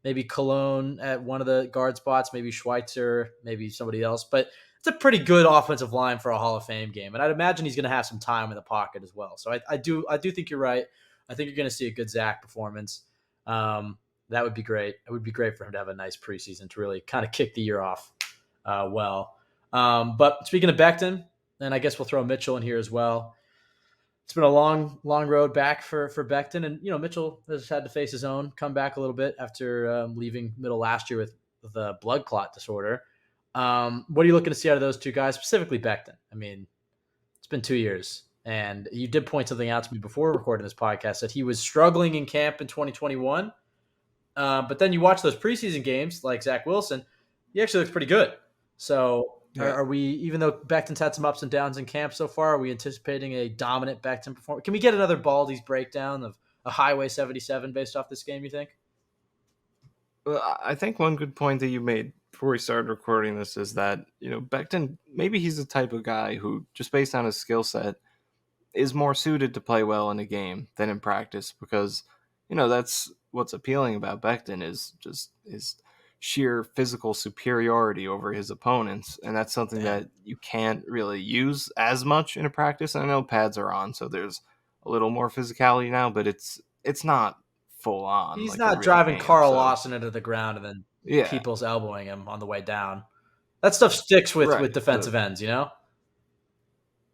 maybe Cologne at one of the guard spots, maybe Schweitzer, maybe somebody else. But it's a pretty good offensive line for a Hall of Fame game. And I'd imagine he's going to have some time in the pocket as well. So I do think you're right. I think you're going to see a good Zach performance. That would be great. It would be great for him to have a nice preseason to really kind of kick the year off well. But speaking of Becton, and I guess we'll throw Mitchell in here as well. It's been a long road back for Becton. And, Mitchell has had to face his own comeback a little bit after leaving middle last year with the blood clot disorder. What are you looking to see out of those two guys, specifically Becton? I mean, it's been 2 years. And you did point something out to me before recording this podcast that he was struggling in camp in 2021. But then you watch those preseason games like Zach Wilson, he actually looks pretty good. So are we, even though Becton's had some ups and downs in camp so far, are we anticipating a dominant Becton performance? Can we get another Baldy's breakdown of a Highway 77 based off this game, you think? Well, I think one good point that you made before we started recording this is that, Becton, maybe he's the type of guy who, just based on his skill set, is more suited to play well in a game than in practice, because, that's what's appealing about Becton is just his sheer physical superiority over his opponents, and that's something Damn. that you can't really use as much in a practice. I know pads are on, so there's a little more physicality now, but it's not full on He's like a not real driving game. Carl So Lawson into the ground and then yeah, people's elbowing him on the way down. That stuff sticks with right. defensive ends, you know?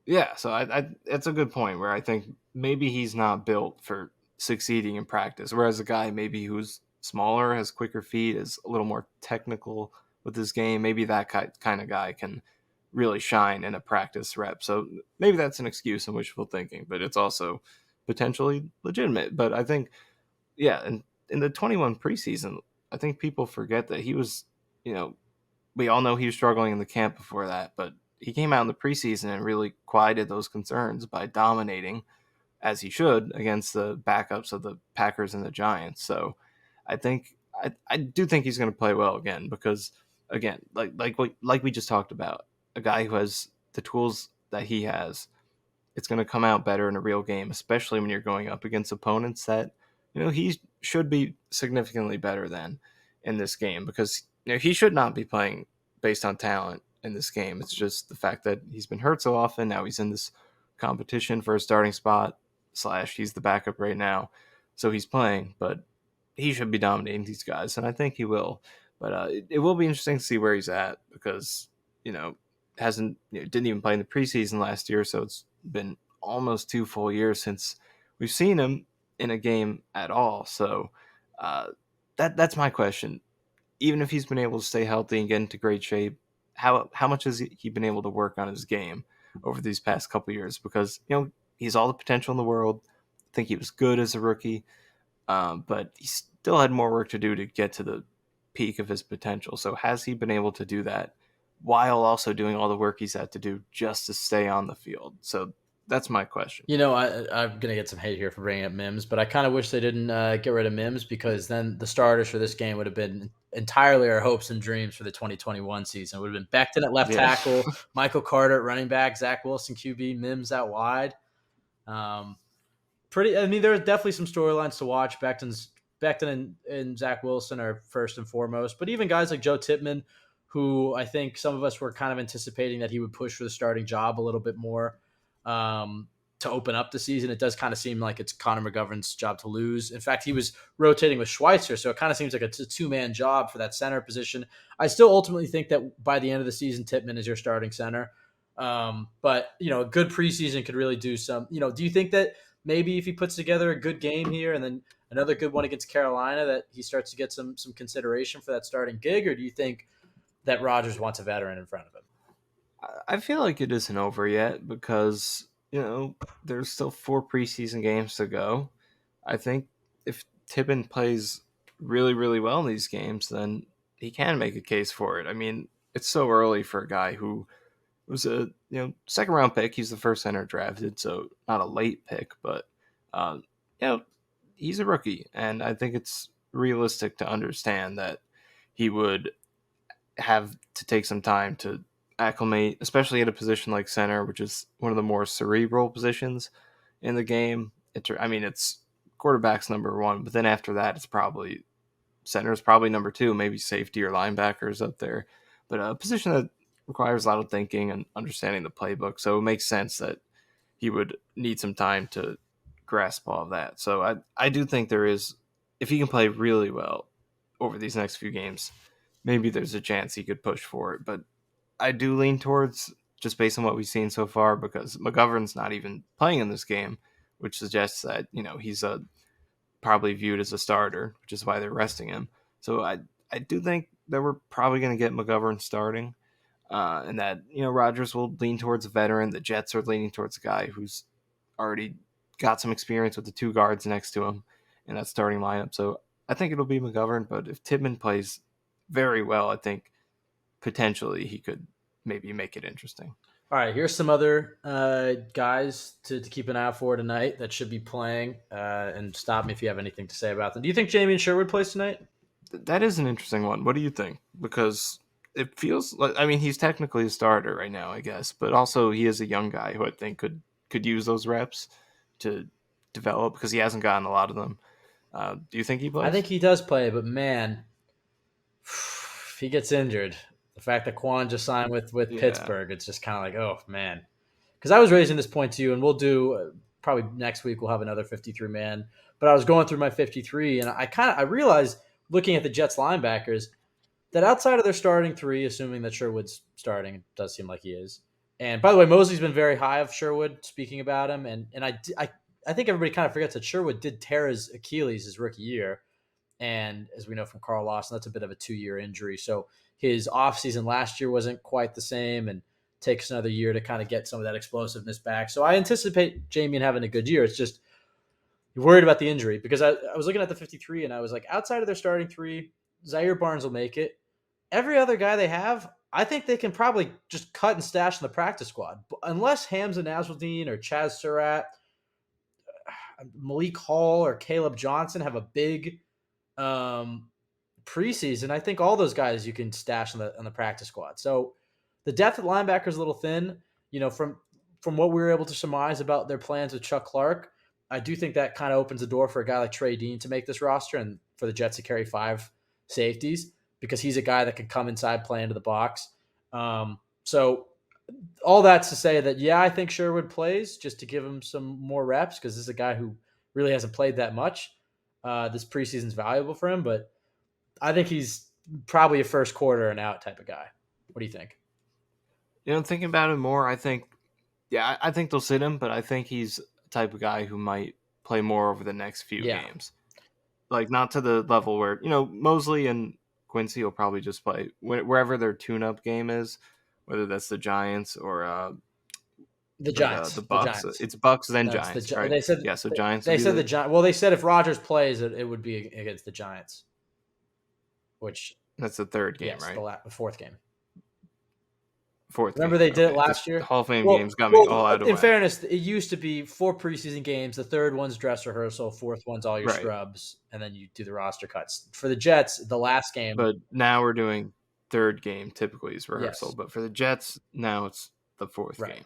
Yeah, so I that's a good point where I think maybe he's not built for succeeding in practice, whereas a guy maybe who's smaller, has quicker feet, is a little more technical with his game, maybe that kind of guy can really shine in a practice rep. So maybe that's an excuse and wishful thinking, but it's also potentially legitimate. But I think, yeah, in the 21 preseason, I think people forget that he was, you know, we all know he was struggling in the camp before that, but he came out in the preseason and really quieted those concerns by dominating, as he should, against the backups of the Packers and the Giants. So I think I do think he's going to play well again because, again, like we just talked about, a guy who has the tools that he has, it's going to come out better in a real game, especially when you're going up against opponents that he should be significantly better than in this game, because he should not be playing based on talent in this game. It's just the fact that he's been hurt so often. Now he's in this competition for a starting spot / he's the backup right now, so he's playing, but he should be dominating these guys, and I think he will. But it will be interesting to see where he's at, because you know hasn't didn't even play in the preseason last year, so it's been almost 2 full years since we've seen him in a game at all. So uh, that's my question. Even if he's been able to stay healthy and get into great shape, how much has he been able to work on his game over these past couple years? Because he's all the potential in the world. I think he was good as a rookie, but he still had more work to do to get to the peak of his potential. So has he been able to do that while also doing all the work he's had to do just to stay on the field? So that's my question. I'm gonna get some hate here for bringing up Mims, but I kind of wish they didn't get rid of Mims, because then the starters for this game would have been entirely our hopes and dreams for the 2021 season. It would have been Becton at left Yeah. tackle, Michael Carter at running back, Zach Wilson QB, Mims out wide. Um, I mean, there are definitely some storylines to watch. Becton and Zach Wilson are first and foremost, but even guys like Joe Tippmann, who I think some of us were kind of anticipating that he would push for the starting job a little bit more um, to open up the season. It does kind of seem like it's Connor McGovern's job to lose. In fact, he was rotating with Schweitzer, so it kind of seems like it's a two-man job for that center position. I still ultimately think that by the end of the season, Tippmann is your starting center. But a good preseason could really do some. Do you think that maybe if he puts together a good game here and then another good one against Carolina, that he starts to get some consideration for that starting gig? Or do you think that Rodgers wants a veteran in front of him? I feel like it isn't over yet, because there's still 4 preseason games to go. I think if Tippin plays really, really well in these games, then he can make a case for it. I mean, it's so early for a guy who was a second round pick. He's the first center drafted, so not a late pick, but um, you know he's a rookie, and I think it's realistic to understand that he would have to take some time to acclimate, especially at a position like center, which is one of the more cerebral positions in the game. I mean, it's quarterback's number one, but then after that, it's probably center is probably number two, maybe safety or linebackers up there. But a position that requires a lot of thinking and understanding the playbook, so it makes sense that he would need some time to grasp all of that. So I do think there is, if he can play really well over these next few games, maybe there's a chance he could push for it. But I do lean towards, just based on what we've seen so far, because McGovern's not even playing in this game, which suggests that he's probably viewed as a starter, which is why they're resting him. So I do think that we're probably going to get McGovern starting, and that Rodgers will lean towards a veteran. The Jets are leaning towards a guy who's already got some experience with the two guards next to him in that starting lineup. So I think it'll be McGovern, but if Tippmann plays very well, I think potentially he could maybe make it interesting. All right, here's some other guys to keep an eye out for tonight that should be playing. And stop me if you have anything to say about them. Do you think Jamie and Sherwood plays tonight? That is an interesting one. What do you think? Because it feels like, I mean, he's technically a starter right now, I guess, but also he is a young guy who I think could use those reps to develop, because he hasn't gotten a lot of them. Do you think he I plays? think he does play, but man, if he gets injured, the fact that Quan just signed with Yeah. Pittsburgh, it's just kind of like, oh man. Because I was raising this point to you, and we'll do probably next week. We'll have another 53 man. But I was going through my 53, and I realized looking at the Jets linebackers that outside of their starting three, assuming that Sherwood's starting, it does seem like he is. And by the way, Mosley's been very high of Sherwood. Speaking about him, and I think everybody kind of forgets that Sherwood did tear his Achilles his rookie year. And as we know from Carl Lawson, that's a bit of a 2-year injury. So his offseason last year wasn't quite the same and takes another year to kind of get some of that explosiveness back. So I anticipate Jamie having a good year. It's just you're worried about the injury because I was looking at the 53 and I was like, outside of their starting three, Zaire Barnes will make it. Every other guy they have, I think they can probably just cut and stash in the practice squad. But unless Hamza Nasruddin or Chaz Surratt, Malik Hall or Caleb Johnson have a big preseason, I think all those guys you can stash on the practice squad. So the depth at linebacker is a little thin. From what we were able to surmise about their plans with Chuck Clark, I do think that kind of opens the door for a guy like Trey Dean to make this roster and for the Jets to carry 5 safeties because he's a guy that can come inside, play into the box. So all that's to say that, yeah, I think Sherwood plays just to give him some more reps because this is a guy who really hasn't played that much. This preseason's valuable for him, but I think he's probably a first quarter and out type of guy. What do you think? Thinking about it more, I think they'll sit him, but I think he's the type of guy who might play more over the next few games. Like, not to the level where, Mosley and Quincy will probably just play wherever their tune-up game is, whether that's the Giants or the Giants. The Bucks. The Giants. It's Bucks, then Giants, right? They said, so Giants. They said the Giants. Well, they said if Rodgers plays, it would be against the Giants, which that's the third game, right? The fourth game. Remember they did it last year? The Hall of Fame games got me all out of In fairness, it used to be 4 preseason games. The third one's dress rehearsal. Fourth one's all your scrubs. And then you do the roster cuts. For the Jets, the last game. But now we're doing third game typically is rehearsal. Yes. But for the Jets, now it's the fourth game.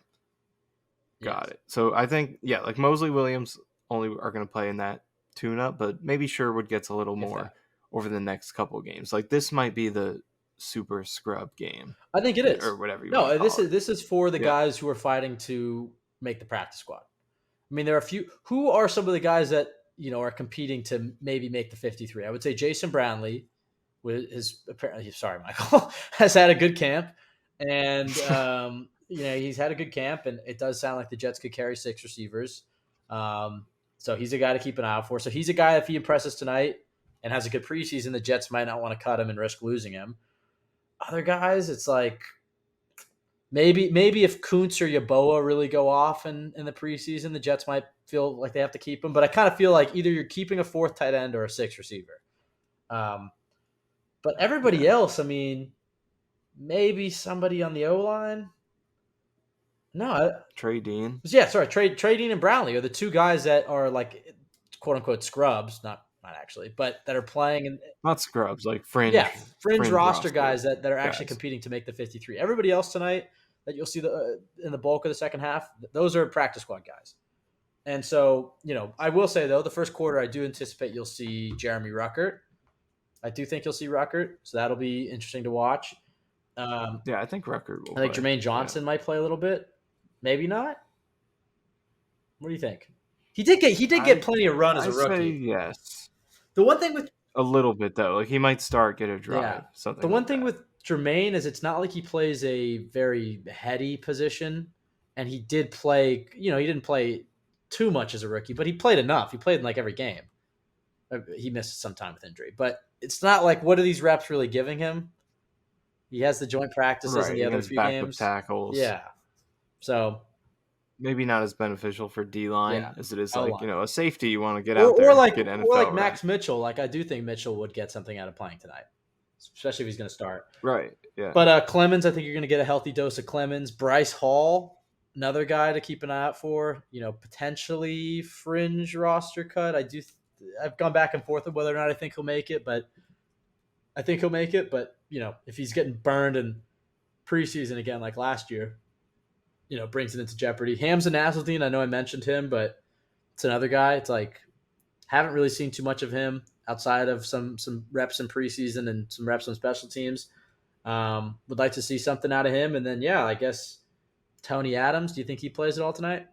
Got it. So I think, like Mosley Williams only are going to play in that tune-up. But maybe Sherwood gets a little more over the next couple of games. Like this might be the super scrub game. I think it is, or whatever. This is for the guys who are fighting to make the practice squad. I mean, there are a few. Who are some of the guys that are competing to maybe make the 53? I would say Jason Brownlee, Michael, has had a good camp, and he's had a good camp, and it does sound like the Jets could carry 6 receivers. So he's a guy to keep an eye out for. So he's a guy, if he impresses tonight and has a good preseason, the Jets might not want to cut him and risk losing him. Other guys, it's like maybe if Kuntz or Yeboah really go off in the preseason, the Jets might feel like they have to keep him. But I kind of feel like either you're keeping a 4th tight end or a 6th receiver. But everybody else, I mean, maybe somebody on the O-line. No. Trey Dean. Yeah, sorry. Trey Dean and Brownlee are the 2 guys that are like, quote unquote, scrubs, not actually, but that are playing in not scrubs, like fringe roster guys that are actually competing to make the 53. Everybody else tonight that you'll see in the bulk of the second half, those are practice squad guys. And so, I will say though, the first quarter, I do anticipate you'll see Jeremy Ruckert. I do think you'll see Ruckert, so that'll be interesting to watch. I think Ruckert will. I think Jermaine Johnson might play a little bit, maybe not. What do you think? He did get plenty of run as a rookie. Yes. The one thing with a little bit though, like he might get a drive. Something. The one thing with Jermaine is it's not like he plays a very heady position, and he did play. He didn't play too much as a rookie, but he played enough. He played in like every game. He missed some time with injury, but it's not like what are these reps really giving him? He has the joint practices in the other few games. Tackles. Yeah. So. Maybe not as beneficial for D-line as it is like, a safety you want to get out there. Or like Max Mitchell. Like I do think Mitchell would get something out of playing tonight, especially if he's going to start. Right, yeah. But Clemens, I think you're going to get a healthy dose of Clemens. Bryce Hall, another guy to keep an eye out for, potentially fringe roster cut. I've gone back and forth with whether or not I think he'll make it, but I think he'll make it. But, if he's getting burned in preseason again like last year, brings it into jeopardy. Hamza Nasruddin, I know I mentioned him, but it's another guy. It's like, haven't really seen too much of him outside of some reps in preseason and some reps on special teams. Would like to see something out of him. And then, yeah, I guess Tony Adams, do you think he plays at all tonight?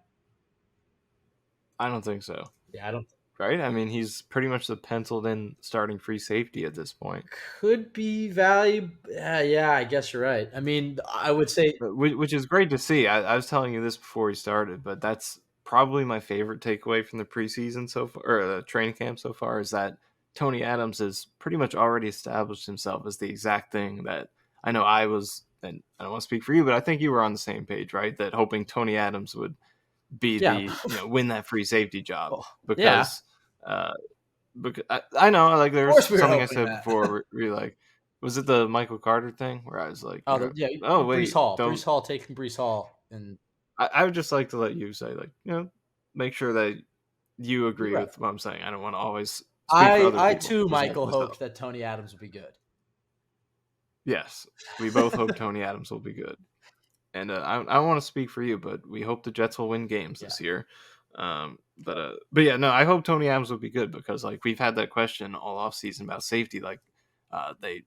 I don't think so. Yeah, I don't. Right? I mean, he's pretty much the penciled in starting free safety at this point. Could be valuable. Yeah, I guess you're right. I mean, I would say, Which is great to see. I was telling you this before we started, but that's probably my favorite takeaway from the preseason so far, or the training camp so far, is that Tony Adams has pretty much already established himself as the exact thing that I know I was, and I don't want to speak for you, but I think you were on the same page, right? That hoping Tony Adams would be yeah, win that free safety job well, yeah, because because I know, like, of there's course we were something I hoping said that. before where you're like, was it the Michael Carter thing where I was like, Yeah, oh Brees wait, Hall, don't. Brees Hall taking Brees Hall, and I would just like to let you say, like, make sure that you you're agree right. with what I'm saying. I don't want to always speak for other I people too, besides Michael, myself. hoped that Tony Adams would be good. Yes, we both hope Tony Adams will be good, and I don't want to speak for you, but we hope the Jets will win games Yeah, this year. But yeah, no, I hope Tony Adams will be good because, like, we've had that question all off season about safety. Like, they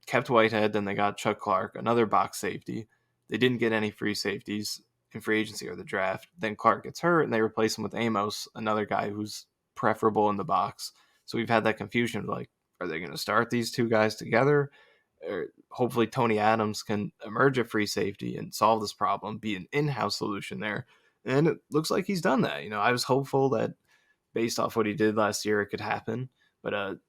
kept Whitehead, then they got Chuck Clark, another box safety. They didn't get any free safeties in free agency or the draft. Then Clark gets hurt, and they replace him with Amos, another guy who's preferable in the box. So we've had that confusion of, like, are they going to start these two guys together? Or hopefully Tony Adams can emerge at free safety and solve this problem, be an in-house solution there. And it looks like he's done that. I was hopeful that based off what he did last year, it could happen. But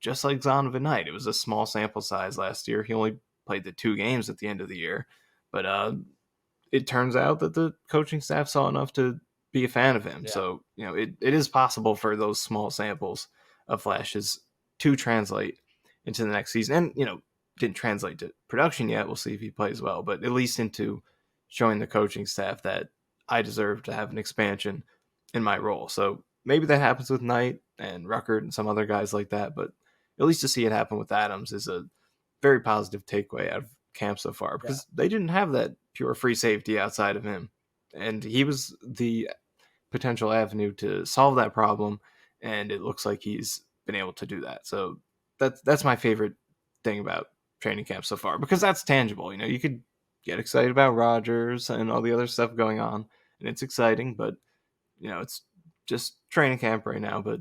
just like Zonovan Knight, it was a small sample size last year. He only played the 2 games at the end of the year, but it turns out that the coaching staff saw enough to be a fan of him. yeah, So it is possible for those small samples of flashes to translate into the next season, and didn't translate to production yet. We'll see if he plays well, but at least into showing the coaching staff that I deserve to have an expansion in my role. So maybe that happens with Knight and Ruckert and some other guys like that, but at least to see it happen with Adams is a very positive takeaway out of camp so far yeah. because they didn't have that pure free safety outside of him. And he was the potential avenue to solve that problem. And it looks like he's been able to do that. So that's my favorite thing about training camp so far because that's tangible. You could get excited about Rodgers and all the other stuff going on, and it's exciting, but it's just training camp right now. But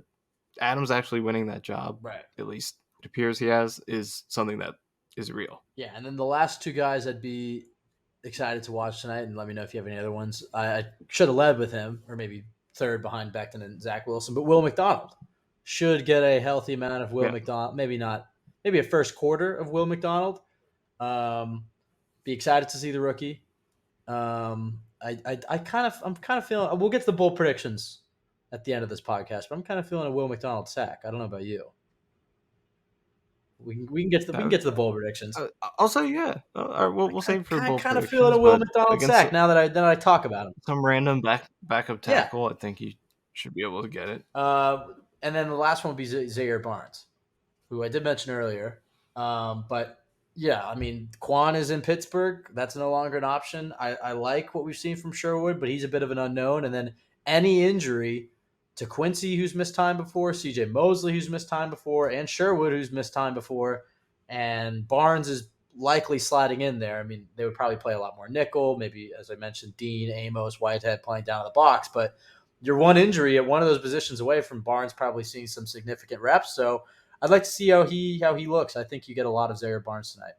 Adams actually winning that job, Right. at least it appears he has, is something that is real. Yeah, and then the last two guys I'd be excited to watch tonight, and let me know if you have any other ones. I should have led with him, or maybe third behind Becton and Zach Wilson, but Will McDonald should get a healthy amount of Will Yeah. McDonald. Maybe not, maybe a first quarter of Will McDonald. Be excited to see the rookie. I'm kind of feeling. We'll get to the bold predictions at the end of this podcast, but I'm kind of feeling a Will McDonald sack. I don't know about you. We can get to the bold predictions. I'll say yeah. We'll save it for bold Kind of feeling a predictions, Will but McDonald against sack now that I talk about him. some random backup Yeah. tackle, I think he should be able to get it. And then the last one will be Zaire Barnes, who I did mention earlier. But yeah, I mean, Quan is in Pittsburgh. That's no longer an option. I like what we've seen from Sherwood, but he's a bit of an unknown. And then any injury to Quincy, who's missed time before, CJ Mosley, who's missed time before, and Sherwood, who's missed time before, and Barnes is likely sliding in there. I mean, they would probably play a lot more nickel, maybe, as I mentioned, Dean, Amos, Whitehead playing down in the box, but you're one injury at one of those positions away from Barnes probably seeing some significant reps. So I'd like to see how he looks. I think you get a lot of Zaire Barnes tonight.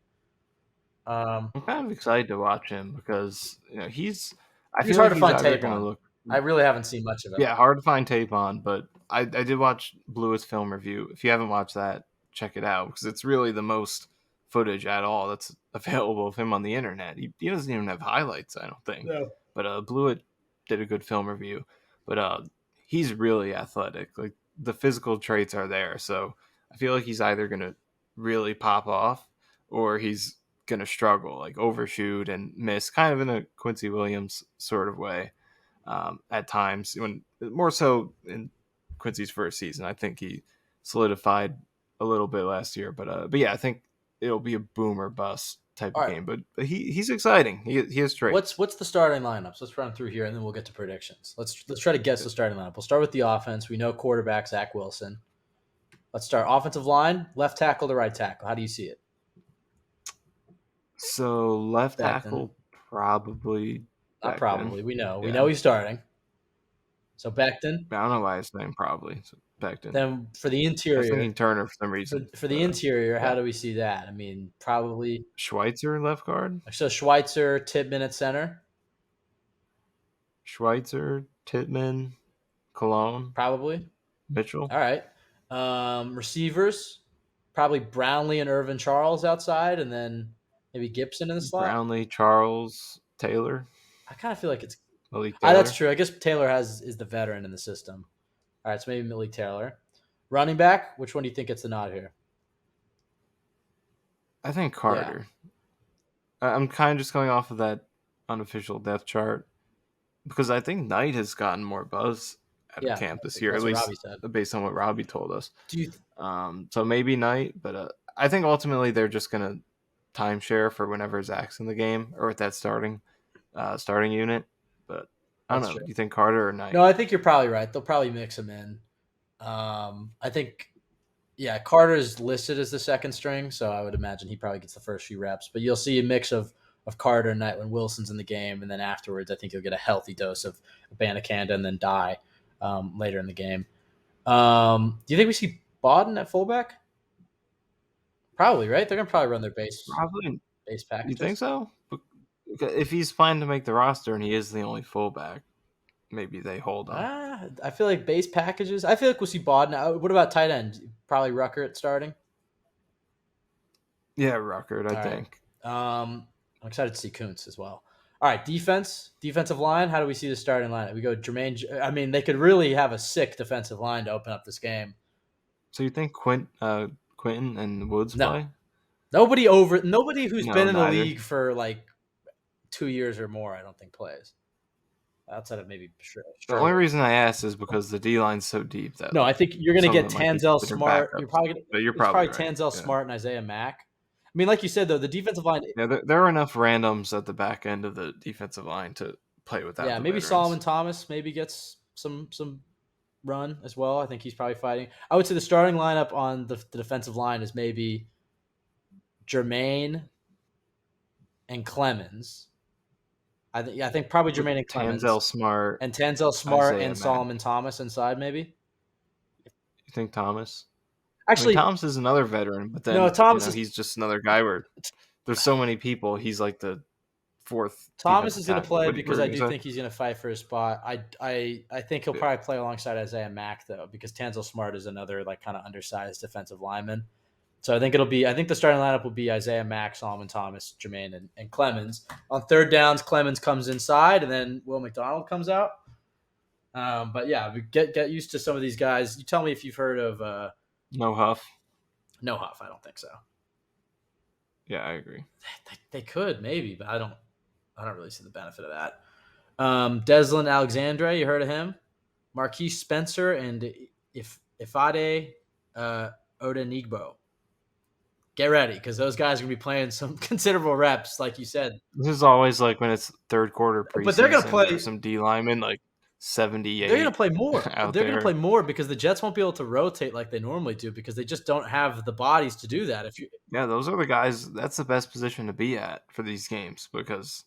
I'm kind of excited to watch him because he's. I He's feel hard like to he's find either tape going to on. look. I really haven't seen much of him. Yeah, hard to find tape on, but I did watch Blue's film review. If you haven't watched that, check it out because it's really the most footage at all that's available of him on the internet. He doesn't even have highlights, I don't think. No. But Blewett did a good film review. But he's really athletic. Like the physical traits are there, so I feel like he's either gonna really pop off or he's gonna struggle, like overshoot and miss, kind of in a Quincy Williams sort of way. At times, when more so in Quincy's first season, I think he solidified a little bit last year. But yeah, I think it'll be a boom or bust type All of right. game. But he's exciting. He has traits. What's the starting lineups? Let's run through here, and then we'll get to predictions. Let's try to guess the starting lineup. We'll start with the offense. We know quarterback Zach Wilson. Let's start offensive line, left tackle to right tackle. How do you see it? So left Becton. tackle probably Not Becton. probably. We know. We Yeah. know he's starting. So Becton. I don't know why his name probably. So Becton. Then for the I was interior, thinking Turner for some reason. for the But interior, how yeah. do we see that? I mean, probably Schweitzer left guard. so Schweitzer, Titman at center, Schweitzer, Tittman, Cologne, probably. Mitchell. All right. Receivers, probably Brownlee and Irvin Charles outside, and then maybe Gibson in the slot. Brownlee, Charles, Taylor, I kind of feel like it's. Malik That's Taylor. true. I guess Taylor is the veteran in the system. All right, so maybe Millie Taylor. Running back, which one do you think gets the nod here? I think Carter. I'm kind of just going off of that unofficial depth chart because I think Knight has gotten more buzz out of Yeah, camp this year, at that's what least Robbie said. based on what Robbie told us. Do you? So maybe Knight, but I think ultimately they're just gonna timeshare for whenever Zach's in the game or with that starting unit. But I don't That's know. true. Do you think Carter or Knight? No, I think you're probably right. They'll probably mix him in. I think, yeah, Carter's listed as the second string, so I would imagine he probably gets the first few reps. But you'll see a mix of Carter and Knight when Wilson's in the game, and then afterwards, I think you'll get a healthy dose of Banacanda and then Die later in the game. Do you think we see Bodden at fullback? Probably, right? They're gonna probably run their Probably. base You packages. think so? If he's planning to make the roster and he is the only fullback, maybe they hold him. I feel like base packages. I feel like we'll see Bodden. What about tight end? Probably Ruckert starting. Yeah, Ruckert, I All right. think. I'm excited to see Kuntz as well. All right, defensive line. How do we see the starting line? We go Jermaine. I mean, they could really have a sick defensive line to open up this game. So you think Quentin and Woods No, play? nobody who's No, been in the neither. league for like 2 years or more. I don't think plays outside of maybe The only reason I asked is because the D line's so deep that No, I think you're going to some of get them might be Tanzel considered Smart. backups. But you're It's probably probably right. Tanzel Yeah. Smart and Isaiah Mack. I mean, like you said though, the defensive line. Yeah, there are enough randoms at the back end of the defensive line to play without. Yeah, the maybe veterans. Solomon Thomas maybe gets some run as well. I think he's probably fighting. I would say the starting lineup on the defensive line is maybe Jermaine and Clemens. I think probably With Jermaine and Clemens Tanzel Smart and Tanzel Smart Isaiah and Mack. Solomon Thomas inside maybe. You think Thomas? Actually, Thomas is another veteran, but then no, Thomas he's just another guy where there's so many people. He's like the fourth. Thomas is going to play What because were I you do gonna say? think he's going to fight for his spot. I think he'll Yeah. probably play alongside Isaiah Mack though, because Tanzel Smart is another like kind of undersized defensive lineman. So I think the starting lineup will be Isaiah Mack, Solomon Thomas, Jermaine, and Clemens. On third downs, Clemens comes inside, and then Will McDonald comes out. But yeah, we get used to some of these guys. You tell me if you've heard of No Huff. No HOF. I don't think so. Yeah, I agree. They could maybe, but I don't really see the benefit of that. Deslin Alexandre, you heard of him? Marquise Spencer and Ifade Odenigbo. Get ready because those guys are going to be playing some considerable reps, like you said. This is always like when it's third quarter preseason. But they're going to play there's some D linemen like 78. They're going to play more. Out They're going there. to play more because the Jets won't be able to rotate like they normally do because they just don't have the bodies to do that. Yeah, those are the guys. That's the best position to be at for these games because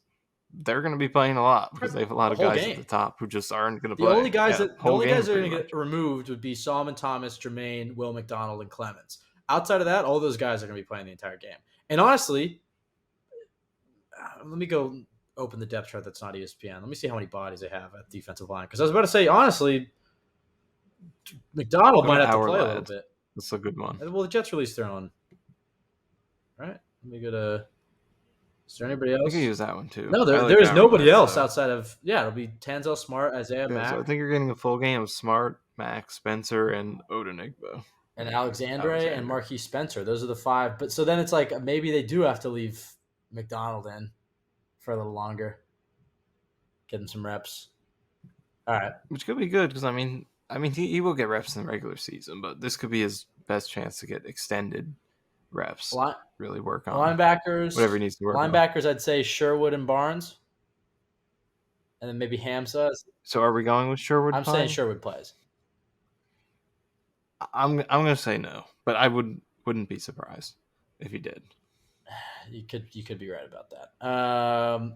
they're going to be playing a lot because they have a lot of The whole guys game. at the top who just aren't going to The play. only guys that are going to pretty get removed would be Solomon Thomas, Jermaine, Will McDonald, and Clemens. Outside of that, all those guys are going to be playing the entire game. And honestly, let me go open the depth chart that's not ESPN. Let me see how many bodies they have at defensive line. Because I was about to say, honestly, McDonald might have to play a little bit. That's a good one. Well, the Jets released their own. All right. Let me go to. Is there anybody else? You can use that one too. No, there is nobody else outside of. Yeah, it'll be Tanzel Smart, Isaiah Mack. So I think you're getting a full game of Smart, Mack, Spencer, and Odenigbo. And Alexandre and Marquise Spencer. Those are the five. But so then it's like maybe they do have to leave McDonald in for a little longer. Get him some reps. All right. Which could be good because he will get reps in the regular season, but this could be his best chance to get extended reps. Really work on linebackers. Whatever he needs to work on. Linebackers, I'd say Sherwood and Barnes. And then maybe Hamza. So are we going with Sherwood? I'm saying Sherwood plays. I'm going to say no, but I wouldn't be surprised if he did. You could be right about that.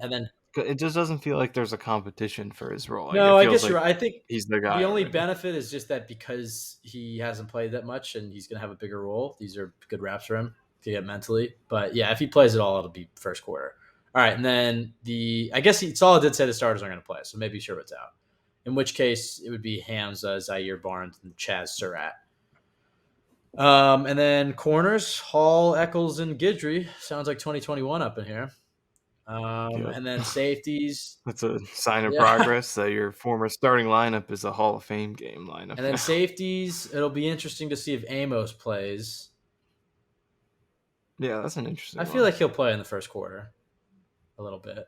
And then It just doesn't feel like there's a competition for his role. Like no, it I feels guess you're like right. I think he's the the guy only already. benefit is just that because he hasn't played that much and he's going to have a bigger role. These are good reps for him to get mentally. But yeah, if he plays it all, it'll be first quarter. All right, and then I guess Salah did say the starters aren't going to play, so maybe Sherwood's out. In which case, it would be Hamza, Zaire Barnes, and Chaz Surratt. And then corners, Hall, Eccles, and Gidry. Sounds like 2021 up in here. Yep. And then safeties. That's a sign of Yeah. progress that your former starting lineup is a Hall of Fame game lineup. And then safeties, it'll be interesting to see if Amos plays. Yeah, that's an interesting I one. feel like he'll play in the first quarter a little bit.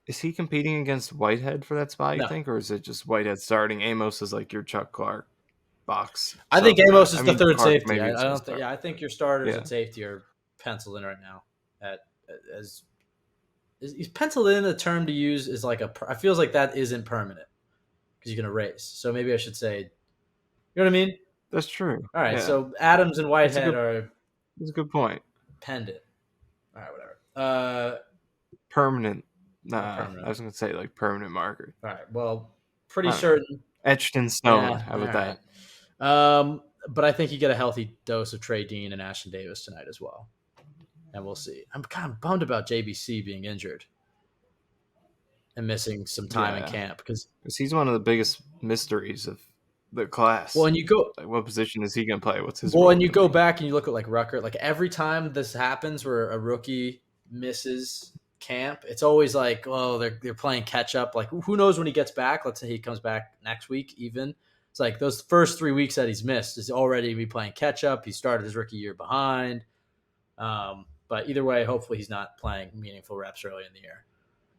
Is he competing against Whitehead for that spot, you No. think? Or is it just Whitehead starting? Amos is like your Chuck Clark box. I think Sub guy. Amos I is the mean, third Clark safety. maybe I is going to don't think. start. Yeah, I think your starters Yeah. at safety are penciled in right now. He's penciled in. The term to use is like I feels like that isn't permanent because you can erase. So maybe I should say, you know what I mean? That's true. All right. Yeah. So Adams and Whitehead are That's a good point. pendant. All right, whatever. Permanent. Nah, Permanent. I was going to say like permanent marker. All right. Well, pretty I don't certain. Etched in stone. Yeah, How about all that? right. But I think you get a healthy dose of Trey Dean and Ashton Davis tonight as well. And we'll see. I'm kind of bummed about JBC being injured and missing some time in camp because he's one of the biggest mysteries of the class. well, and you go like, what position is he going to play? What's his well, role and you gonna go be? back and you look at like Rucker. Like every time this happens, where a rookie misses camp, it's always like, oh, they're playing catch up. Like who knows when he gets back? Let's say he comes back next week. Even it's like those first 3 weeks that he's missed is already be playing catch up. He started his rookie year behind. But either way, hopefully he's not playing meaningful reps early in the year.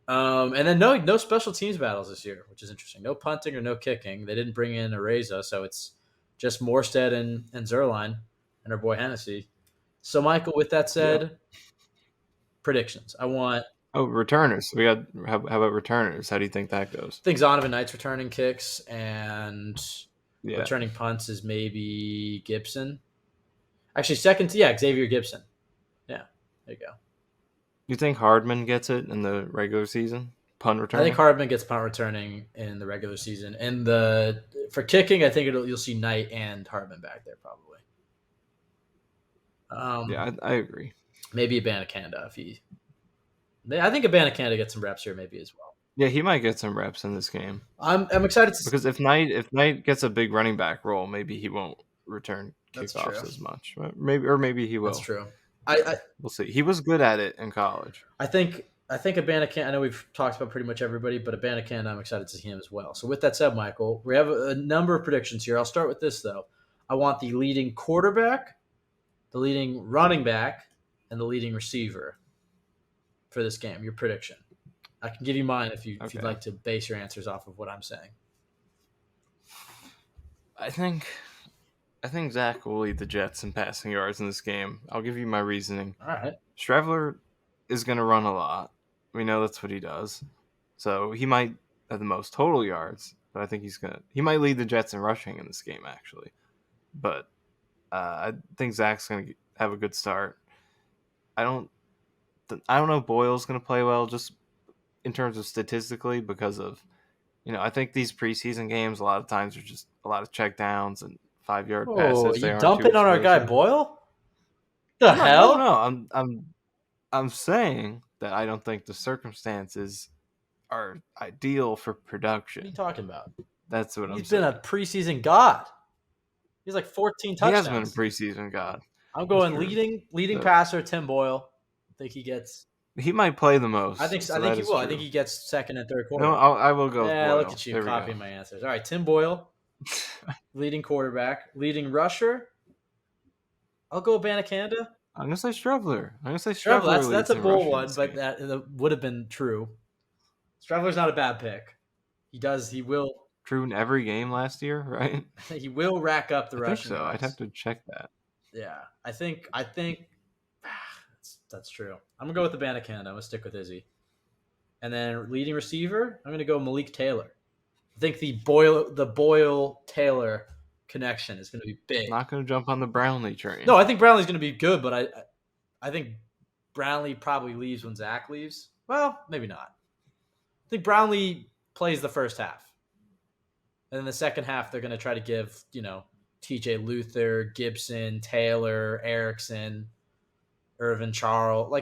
And then no special teams battles this year, which is interesting. No punting or no kicking. They didn't bring in Areza, so it's just Morstead and Zerline and our boy Hennessy. So, Michael, with that said, predictions. I want returners. We got how about returners? How do you think that goes? I think Zonovan Knight's returning kicks and Yeah. returning punts is maybe Gibson. Actually, second, Xavier Gibson. Yeah, there you go. You think Hardman gets it in the regular season? Punt return? I think Hardman gets punt returning in the regular season. And for kicking, I think you'll see Knight and Hardman back there probably. Yeah, I agree. Maybe Abanikanda if he. I think Abanikanda gets some reps here maybe as well. Yeah, he might get some reps in this game. I'm excited to because if Knight gets a big running back role, maybe he won't return kickoffs as much. Maybe he will. That's true. We'll see. He was good at it in college. I think Abanikanda. I know we've talked about pretty much everybody, but Abanikanda, I'm excited to see him as well. So with that said, Michael, we have a number of predictions here. I'll start with this though. I want the leading quarterback, the leading running back, and the leading receiver for this game. Your prediction. I can give you mine if you'd like to base your answers off of what I'm saying. I think Zach will lead the Jets in passing yards in this game. I'll give you my reasoning. All right. Streveler is going to run a lot. We know that's what he does. So he might have the most total yards, but I think he might lead the Jets in rushing in this game actually. But I think Zach's going to have a good start. I don't know if Boyle's going to play well just in terms of statistically because of, I think these preseason games a lot of times are just a lot of check downs and 5-yard passes. You dumping on our guy Boyle? Hell? No. I'm saying that I don't think the circumstances are ideal for production. What are you talking about? That's what I'm saying. He's been a preseason god. He's like 14 touchdowns. He has been a preseason god. I'm going leading passer Tim Boyle. I think he gets. He might play the most. I think he will. True. I think he gets second and third quarter. No, I will go. Yeah, Boyle. Look at you copying my answers. All right, Tim Boyle, leading quarterback, leading rusher. I'll go Abanikanda. I'm gonna say Streveler. That's a bold one, but that would have been true. Streveler's not a bad pick. He will. True in every game last year, right? He will rack up the rushing. So I'd have to check that. Yeah, I think that's true. I'm gonna go with the Abanikanda. I'm gonna stick with Izzy, and then leading receiver, I'm gonna go Malik Taylor. I think the Boyle Taylor connection is gonna be big. Not gonna jump on the Brownlee train. No, I think Brownlee's gonna be good, but I think Brownlee probably leaves when Zach leaves. Well, maybe not. I think Brownlee plays the first half. And then the second half, they're going to try to give, TJ Luther, Gibson, Taylor, Erickson, Irvin Charles.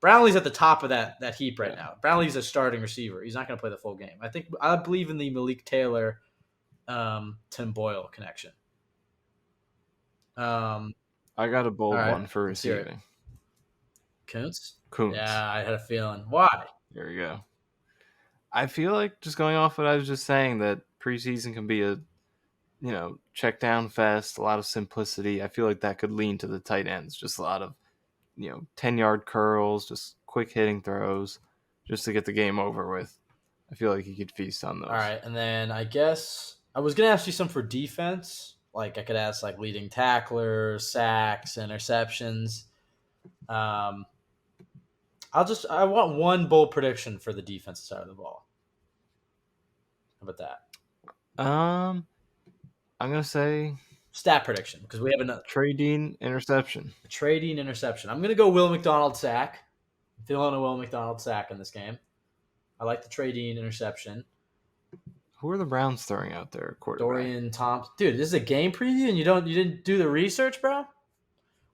Brownlee's at the top of that heap right now. Brownlee's a starting receiver. He's not going to play the full game. I believe in the Malik Taylor, Tim Boyle connection. I got a bold one for receiving. Kuntz? Kuntz. Yeah, I had a feeling. Why? There we go. I feel like, just going off what I was just saying, that preseason can be a, check down fest, a lot of simplicity. I feel like that could lean to the tight ends. Just a lot of, 10-yard curls, just quick hitting throws, just to get the game over with. I feel like he could feast on those. All right, and then I guess I was going to ask you some for defense. I could ask leading tacklers, sacks, interceptions. I want one bold prediction for the defensive side of the ball. How about that? I'm gonna say stat prediction because we have another Trading interception. I'm gonna go Will McDonald sack. I'm feeling a Will McDonald sack in this game. I like the Trading interception. Who are the Browns throwing out there? Quarterback? Dorian Thompson. Dude, this is a game preview and you didn't do the research, bro?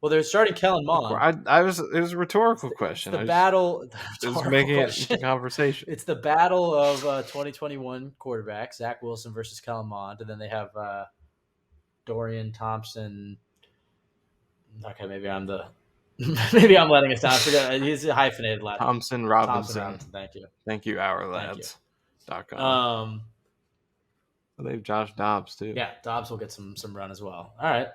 Well, they're starting Kellen Mond. It was a rhetorical question. It's the battle. It was making it a conversation. It's the battle of 2021 quarterback, Zach Wilson versus Kellen Mond, and then they have Dorian Thompson. Okay, maybe I'm letting us down. I forgot. He's a hyphenated last. Thompson Robinson. Thank you. Thank you, OurLads.com. They have Josh Dobbs too. Yeah, Dobbs will get some run as well. All right.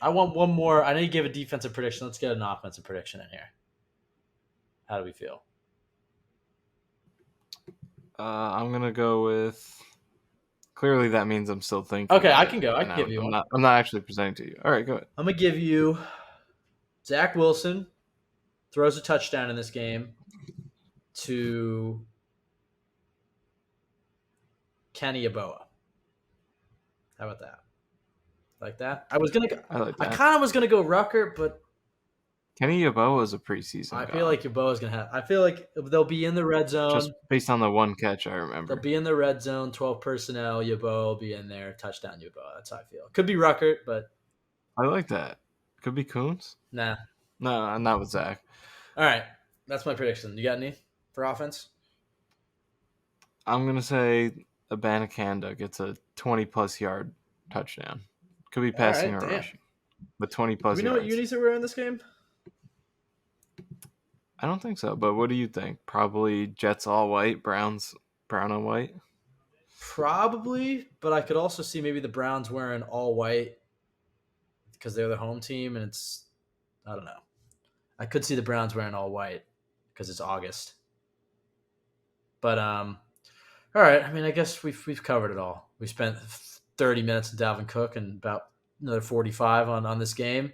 I want one more. I know you gave a defensive prediction. Let's get an offensive prediction in here. How do we feel? I'm gonna go with. Clearly, that means I'm still thinking. Okay, I can go. I can give you one. I'm not actually presenting to you. All right, go ahead. I'm gonna give you Zach Wilson throws a touchdown in this game to Kenny Yeboah. How about that? Like that? I was gonna go. I kind of was gonna go Rucker, but Kenny Yeboah is a preseason. I feel like Yeboah's gonna have. I feel like they'll be in the red zone. Just based on the one catch, I remember. They'll be in the red zone. 12 personnel. Yeboah will be in there. Touchdown Yeboah. That's how I feel. Could be Rucker, but I like that. Could be Kuntz. Nah. No, I'm not with Zach. All right, that's my prediction. You got any for offense? I'm gonna say Abanikanda gets a 20+ yard touchdown. Could be passing or rushing, but 20+ yards. Do we know what unis are wearing in this game? I don't think so, but what do you think? Probably Jets all white, Browns brown on white? Probably, but I could also see maybe the Browns wearing all white because they're the home team, and I don't know. I could see the Browns wearing all white because it's August. But, all right, I mean, I guess we've covered it all. We spent 30 minutes with Dalvin Cook and about another 45 on this game.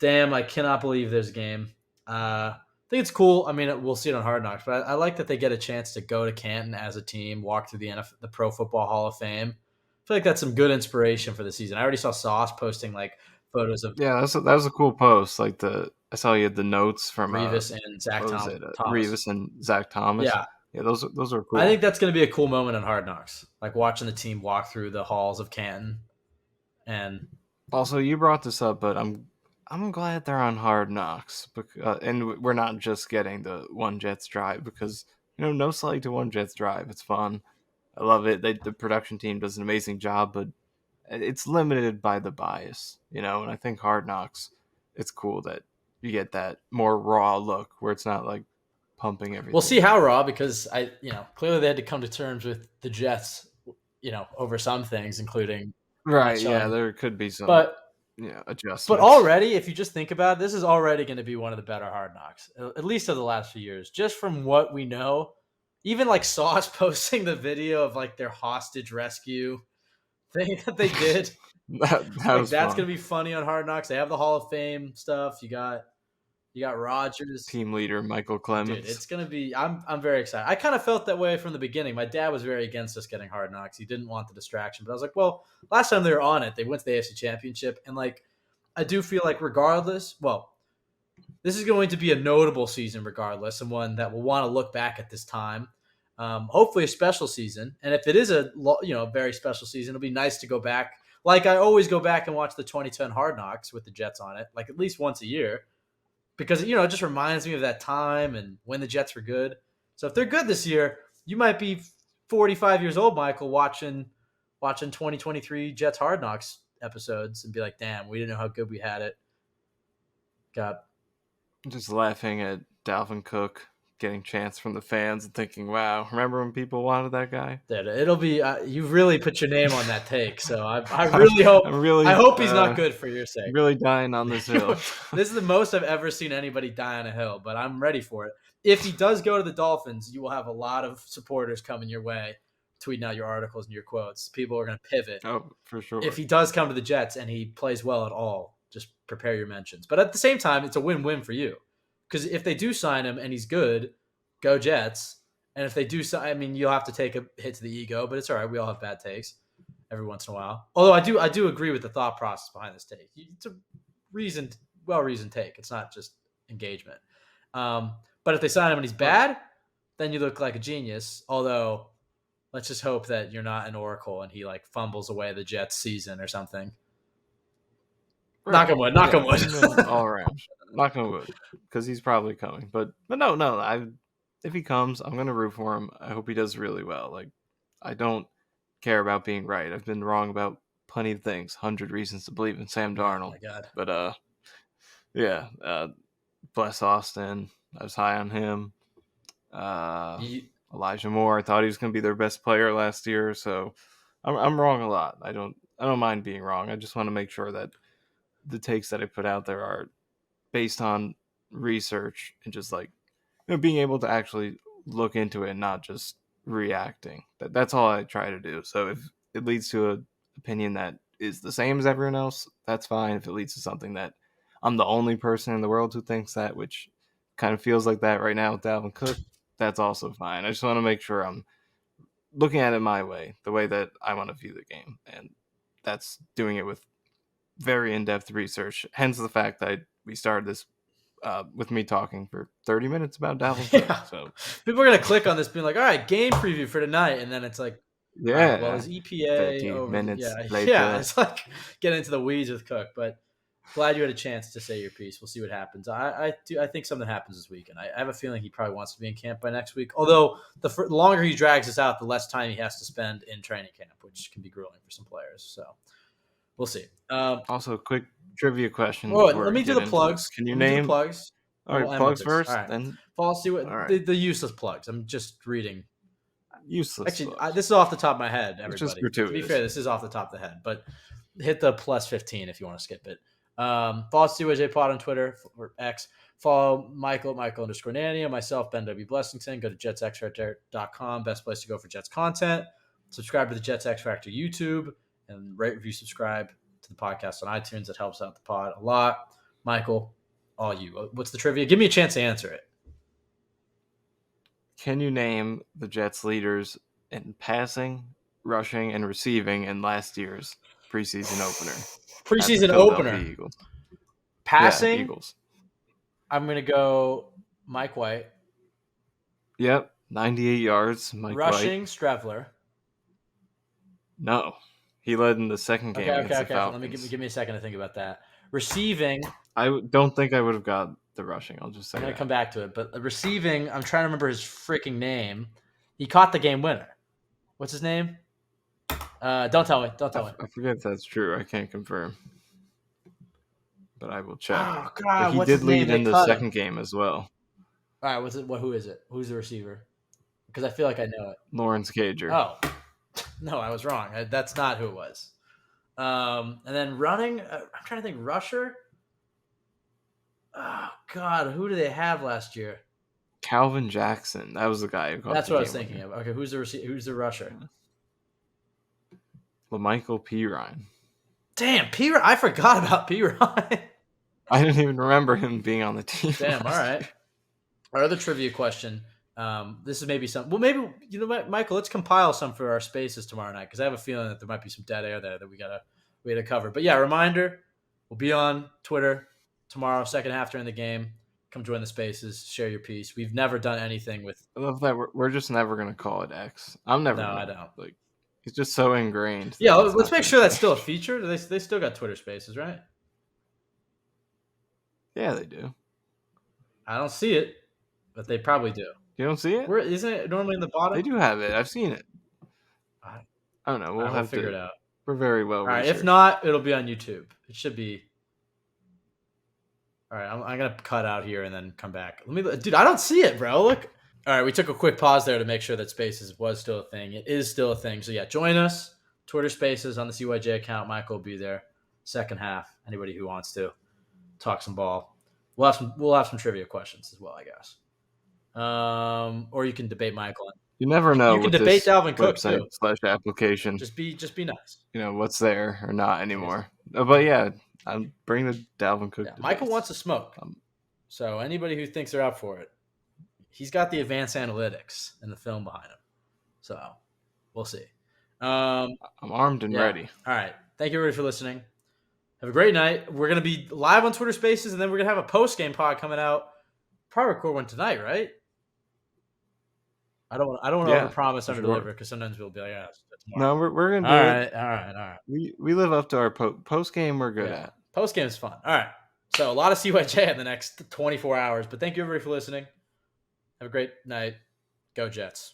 Damn, I cannot believe there's a game. I think it's cool. I mean, we'll see it on Hard Knocks, but I like that they get a chance to go to Canton as a team, walk through the Pro Football Hall of Fame. I feel like that's some good inspiration for the season. I already saw Sauce posting photos of. Yeah, that was a cool post. I saw you had the notes from Revis and Zach Thomas. Revis and Zach Thomas. Yeah, those are cool. I think that's going to be a cool moment on Hard Knocks, watching the team walk through the halls of Canton. And also, you brought this up, but I'm glad they're on Hard Knocks, and we're not just getting the One Jets drive because no slight to One Jets drive. It's fun. I love it. The production team does an amazing job, but it's limited by the bias, And I think Hard Knocks, it's cool that you get that more raw look where it's not pumping everything. We'll see how raw because clearly they had to come to terms with the Jets, over some things, including right. Yeah, there could be some, adjustments. But already, if you just think about it, this is already going to be one of the better Hard Knocks, at least of the last few years, just from what we know. Even Sauce posting the video of their hostage rescue thing that they did. That's going to be funny on Hard Knocks. They have the Hall of Fame stuff. You got Rodgers, team leader Michael Clemens. Dude, it's gonna be. I'm very excited. I kind of felt that way from the beginning. My dad was very against us getting Hard Knocks. He didn't want the distraction, but I was like, well, last time they were on it, they went to the AFC Championship, and I do feel regardless. Well, this is going to be a notable season regardless, and one that we'll want to look back at this time. Hopefully a special season. And if it is a very special season, it'll be nice to go back. Like I always go back and watch the 2010 Hard Knocks with the Jets on it, like at least once a year, because it just reminds me of that time and when the Jets were good. So if they're good this year, you might be 45 years old, Michael, watching 2023 Jets Hard Knocks episodes and be like, damn, we didn't know how good we had it. Got just laughing at Dalvin Cook getting chants from the fans and thinking, wow, remember when people wanted that guy? It'll be you've really put your name on that take, so I really hope I hope he's not good for your sake. Really dying on this hill. This is the most I've ever seen anybody die on a hill, but I'm ready for it. If he does go to the Dolphins, you will have a lot of supporters coming your way, tweeting out your articles and your quotes. People are going to pivot. Oh, for sure. If he does come to the Jets and he plays well at all, just prepare your mentions. But at the same time, it's a win-win for you. Because if they do sign him and he's good, go Jets. And if they do, you'll have to take a hit to the ego, but it's all right. We all have bad takes every once in a while. Although I do agree with the thought process behind this take. It's a well-reasoned take. It's not just engagement. But if they sign him and he's bad, then you look like a genius. Although, let's just hope that you're not an oracle and he like fumbles away the Jets season or something. Right. Knock on wood. Knock on wood. All around. Knock on wood. Because he's probably coming. But no. If he comes, I'm going to root for him. I hope he does really well. Like, I don't care about being right. I've been wrong about plenty of things. 100 reasons to believe in Sam Darnold. Oh, my God. But, bless Austin. I was high on him. Elijah Moore, I thought he was going to be their best player last year. So I'm wrong a lot. I don't mind being wrong. I just want to make sure that the takes that I put out there are based on research and just like, being able to actually look into it and not just reacting. That's all I try to do. So if it leads to an opinion that is the same as everyone else, that's fine. If it leads to something that I'm the only person in the world who thinks that, which kind of feels like that right now with Dalvin Cook, that's also fine. I just want to make sure I'm looking at it my way, the way that I want to view the game. And that's doing it with very in-depth research. Hence the fact that we started this with me talking for 30 minutes about Dalvin Cook. Yeah. So people are going to click on this being like, all right, game preview for tonight. And then it's like, yeah, well, his EPA 30 minutes later. Yeah, it's like getting into the weeds with Cook, but glad you had a chance to say your piece. We'll see what happens. I think something happens this weekend. I have a feeling he probably wants to be in camp by next week. Although the longer he drags us out, the less time he has to spend in training camp, which can be grueling for some players. So we'll see. Also, quick trivia question. Let me do the plugs. Can you name plugs? All right, plugs first. All right. Then I'll see what the useless plugs. I'm just reading. Useless. Actually, this is off the top of my head. Everybody. It's just gratuitous. To be fair, this is off the top of the head, but hit the plus 15 if you want to skip it. Follow CYJ Pod on Twitter or X. Follow Michael _Nania, myself, Ben W. Blessington. Go to jetsxfactor.com. Best place to go for Jets content. Subscribe to the Jets X Factor YouTube and rate, review, subscribe to the podcast on iTunes. It helps out the pod a lot. Michael, all you. What's the trivia? Give me a chance to answer it. Can you name the Jets leaders in passing, rushing, and receiving in last year's preseason opener? Preseason opener. Eagles. Passing? Yeah, Eagles. I'm going to go Mike White. Yep, 98 yards. Mike rushing, White. Strevler. No. He led in the second game against the Falcons. Let me give me a second to think about that. Receiving. I don't think I would have got the rushing. I'll just say I'm going to come back to it. But receiving, I'm trying to remember his freaking name. He caught the game winner. What's his name? Don't tell me. I forget if that's true. I can't confirm. But I will check. Oh, God. But he did lead in the second game as well. All right. Who is it? Who's the receiver? Because I feel like I know it. Lawrence Cager. Oh. No, I was wrong. That's not who it was. And then running, I'm trying to think. Rusher? Oh, God. Who do they have last year? Calvin Jackson. That was the guy who caught That's the what I was game thinking of. Okay, who's the rusher? LaMichael P. Ryan. Damn, P. Ryan. I forgot about P. Ryan. I didn't even remember him being on the team. Damn, all right. Our other trivia question. This is maybe some. Well, maybe you know what, Michael. Let's compile some for our spaces tomorrow night because I have a feeling that there might be some dead air there that we gotta cover. But yeah, reminder: we'll be on Twitter tomorrow, second half during the game. Come join the spaces, share your piece. We've never done anything with. I love that we're just never gonna call it X. I'm never. No, gonna, I don't. Like, it's just so ingrained. Yeah, That it's let's not make gonna sure that's change. still a feature. They still got Twitter Spaces, right? Yeah, they do. I don't see it, but they probably do. You don't see it? Where isn't it normally in the bottom? They do have it. I've seen it. I I don't know. We'll we'll have figure to. it out. We're very well All right. researched. If not, it'll be on YouTube. It should be. All right. I'm gonna cut out here and then come back. Dude. I don't see it, bro. Look. All right. We took a quick pause there to make sure that Spaces was still a thing. It is still a thing. So yeah, join us. Twitter Spaces on the CYJ account. Michael will be there. Second half. Anybody who wants to talk some ball. We'll have some trivia questions as well, I guess. Or you can debate Michael. You never know. You can with debate this Dalvin Cook website too. / application. Just be nice. What's there or not anymore. But yeah, I'll bring the Dalvin Cook. Yeah, Michael wants to smoke. Um, So anybody who thinks they're up for it, he's got the advanced analytics and the film behind him. So we'll see. I'm armed and ready. All right. Thank you everybody for listening. Have a great night. We're going to be live on Twitter Spaces, and then we're going to have a post-game pod coming out. Probably record one tonight, right? I don't want to overpromise, underdeliver, because sometimes we'll be like, yeah, that's tomorrow. No, we're gonna do it. All right. We live up to our post game. We're good at. Post game is fun. All right. So a lot of CYJ in the next 24 hours. But thank you everybody for listening. Have a great night. Go Jets.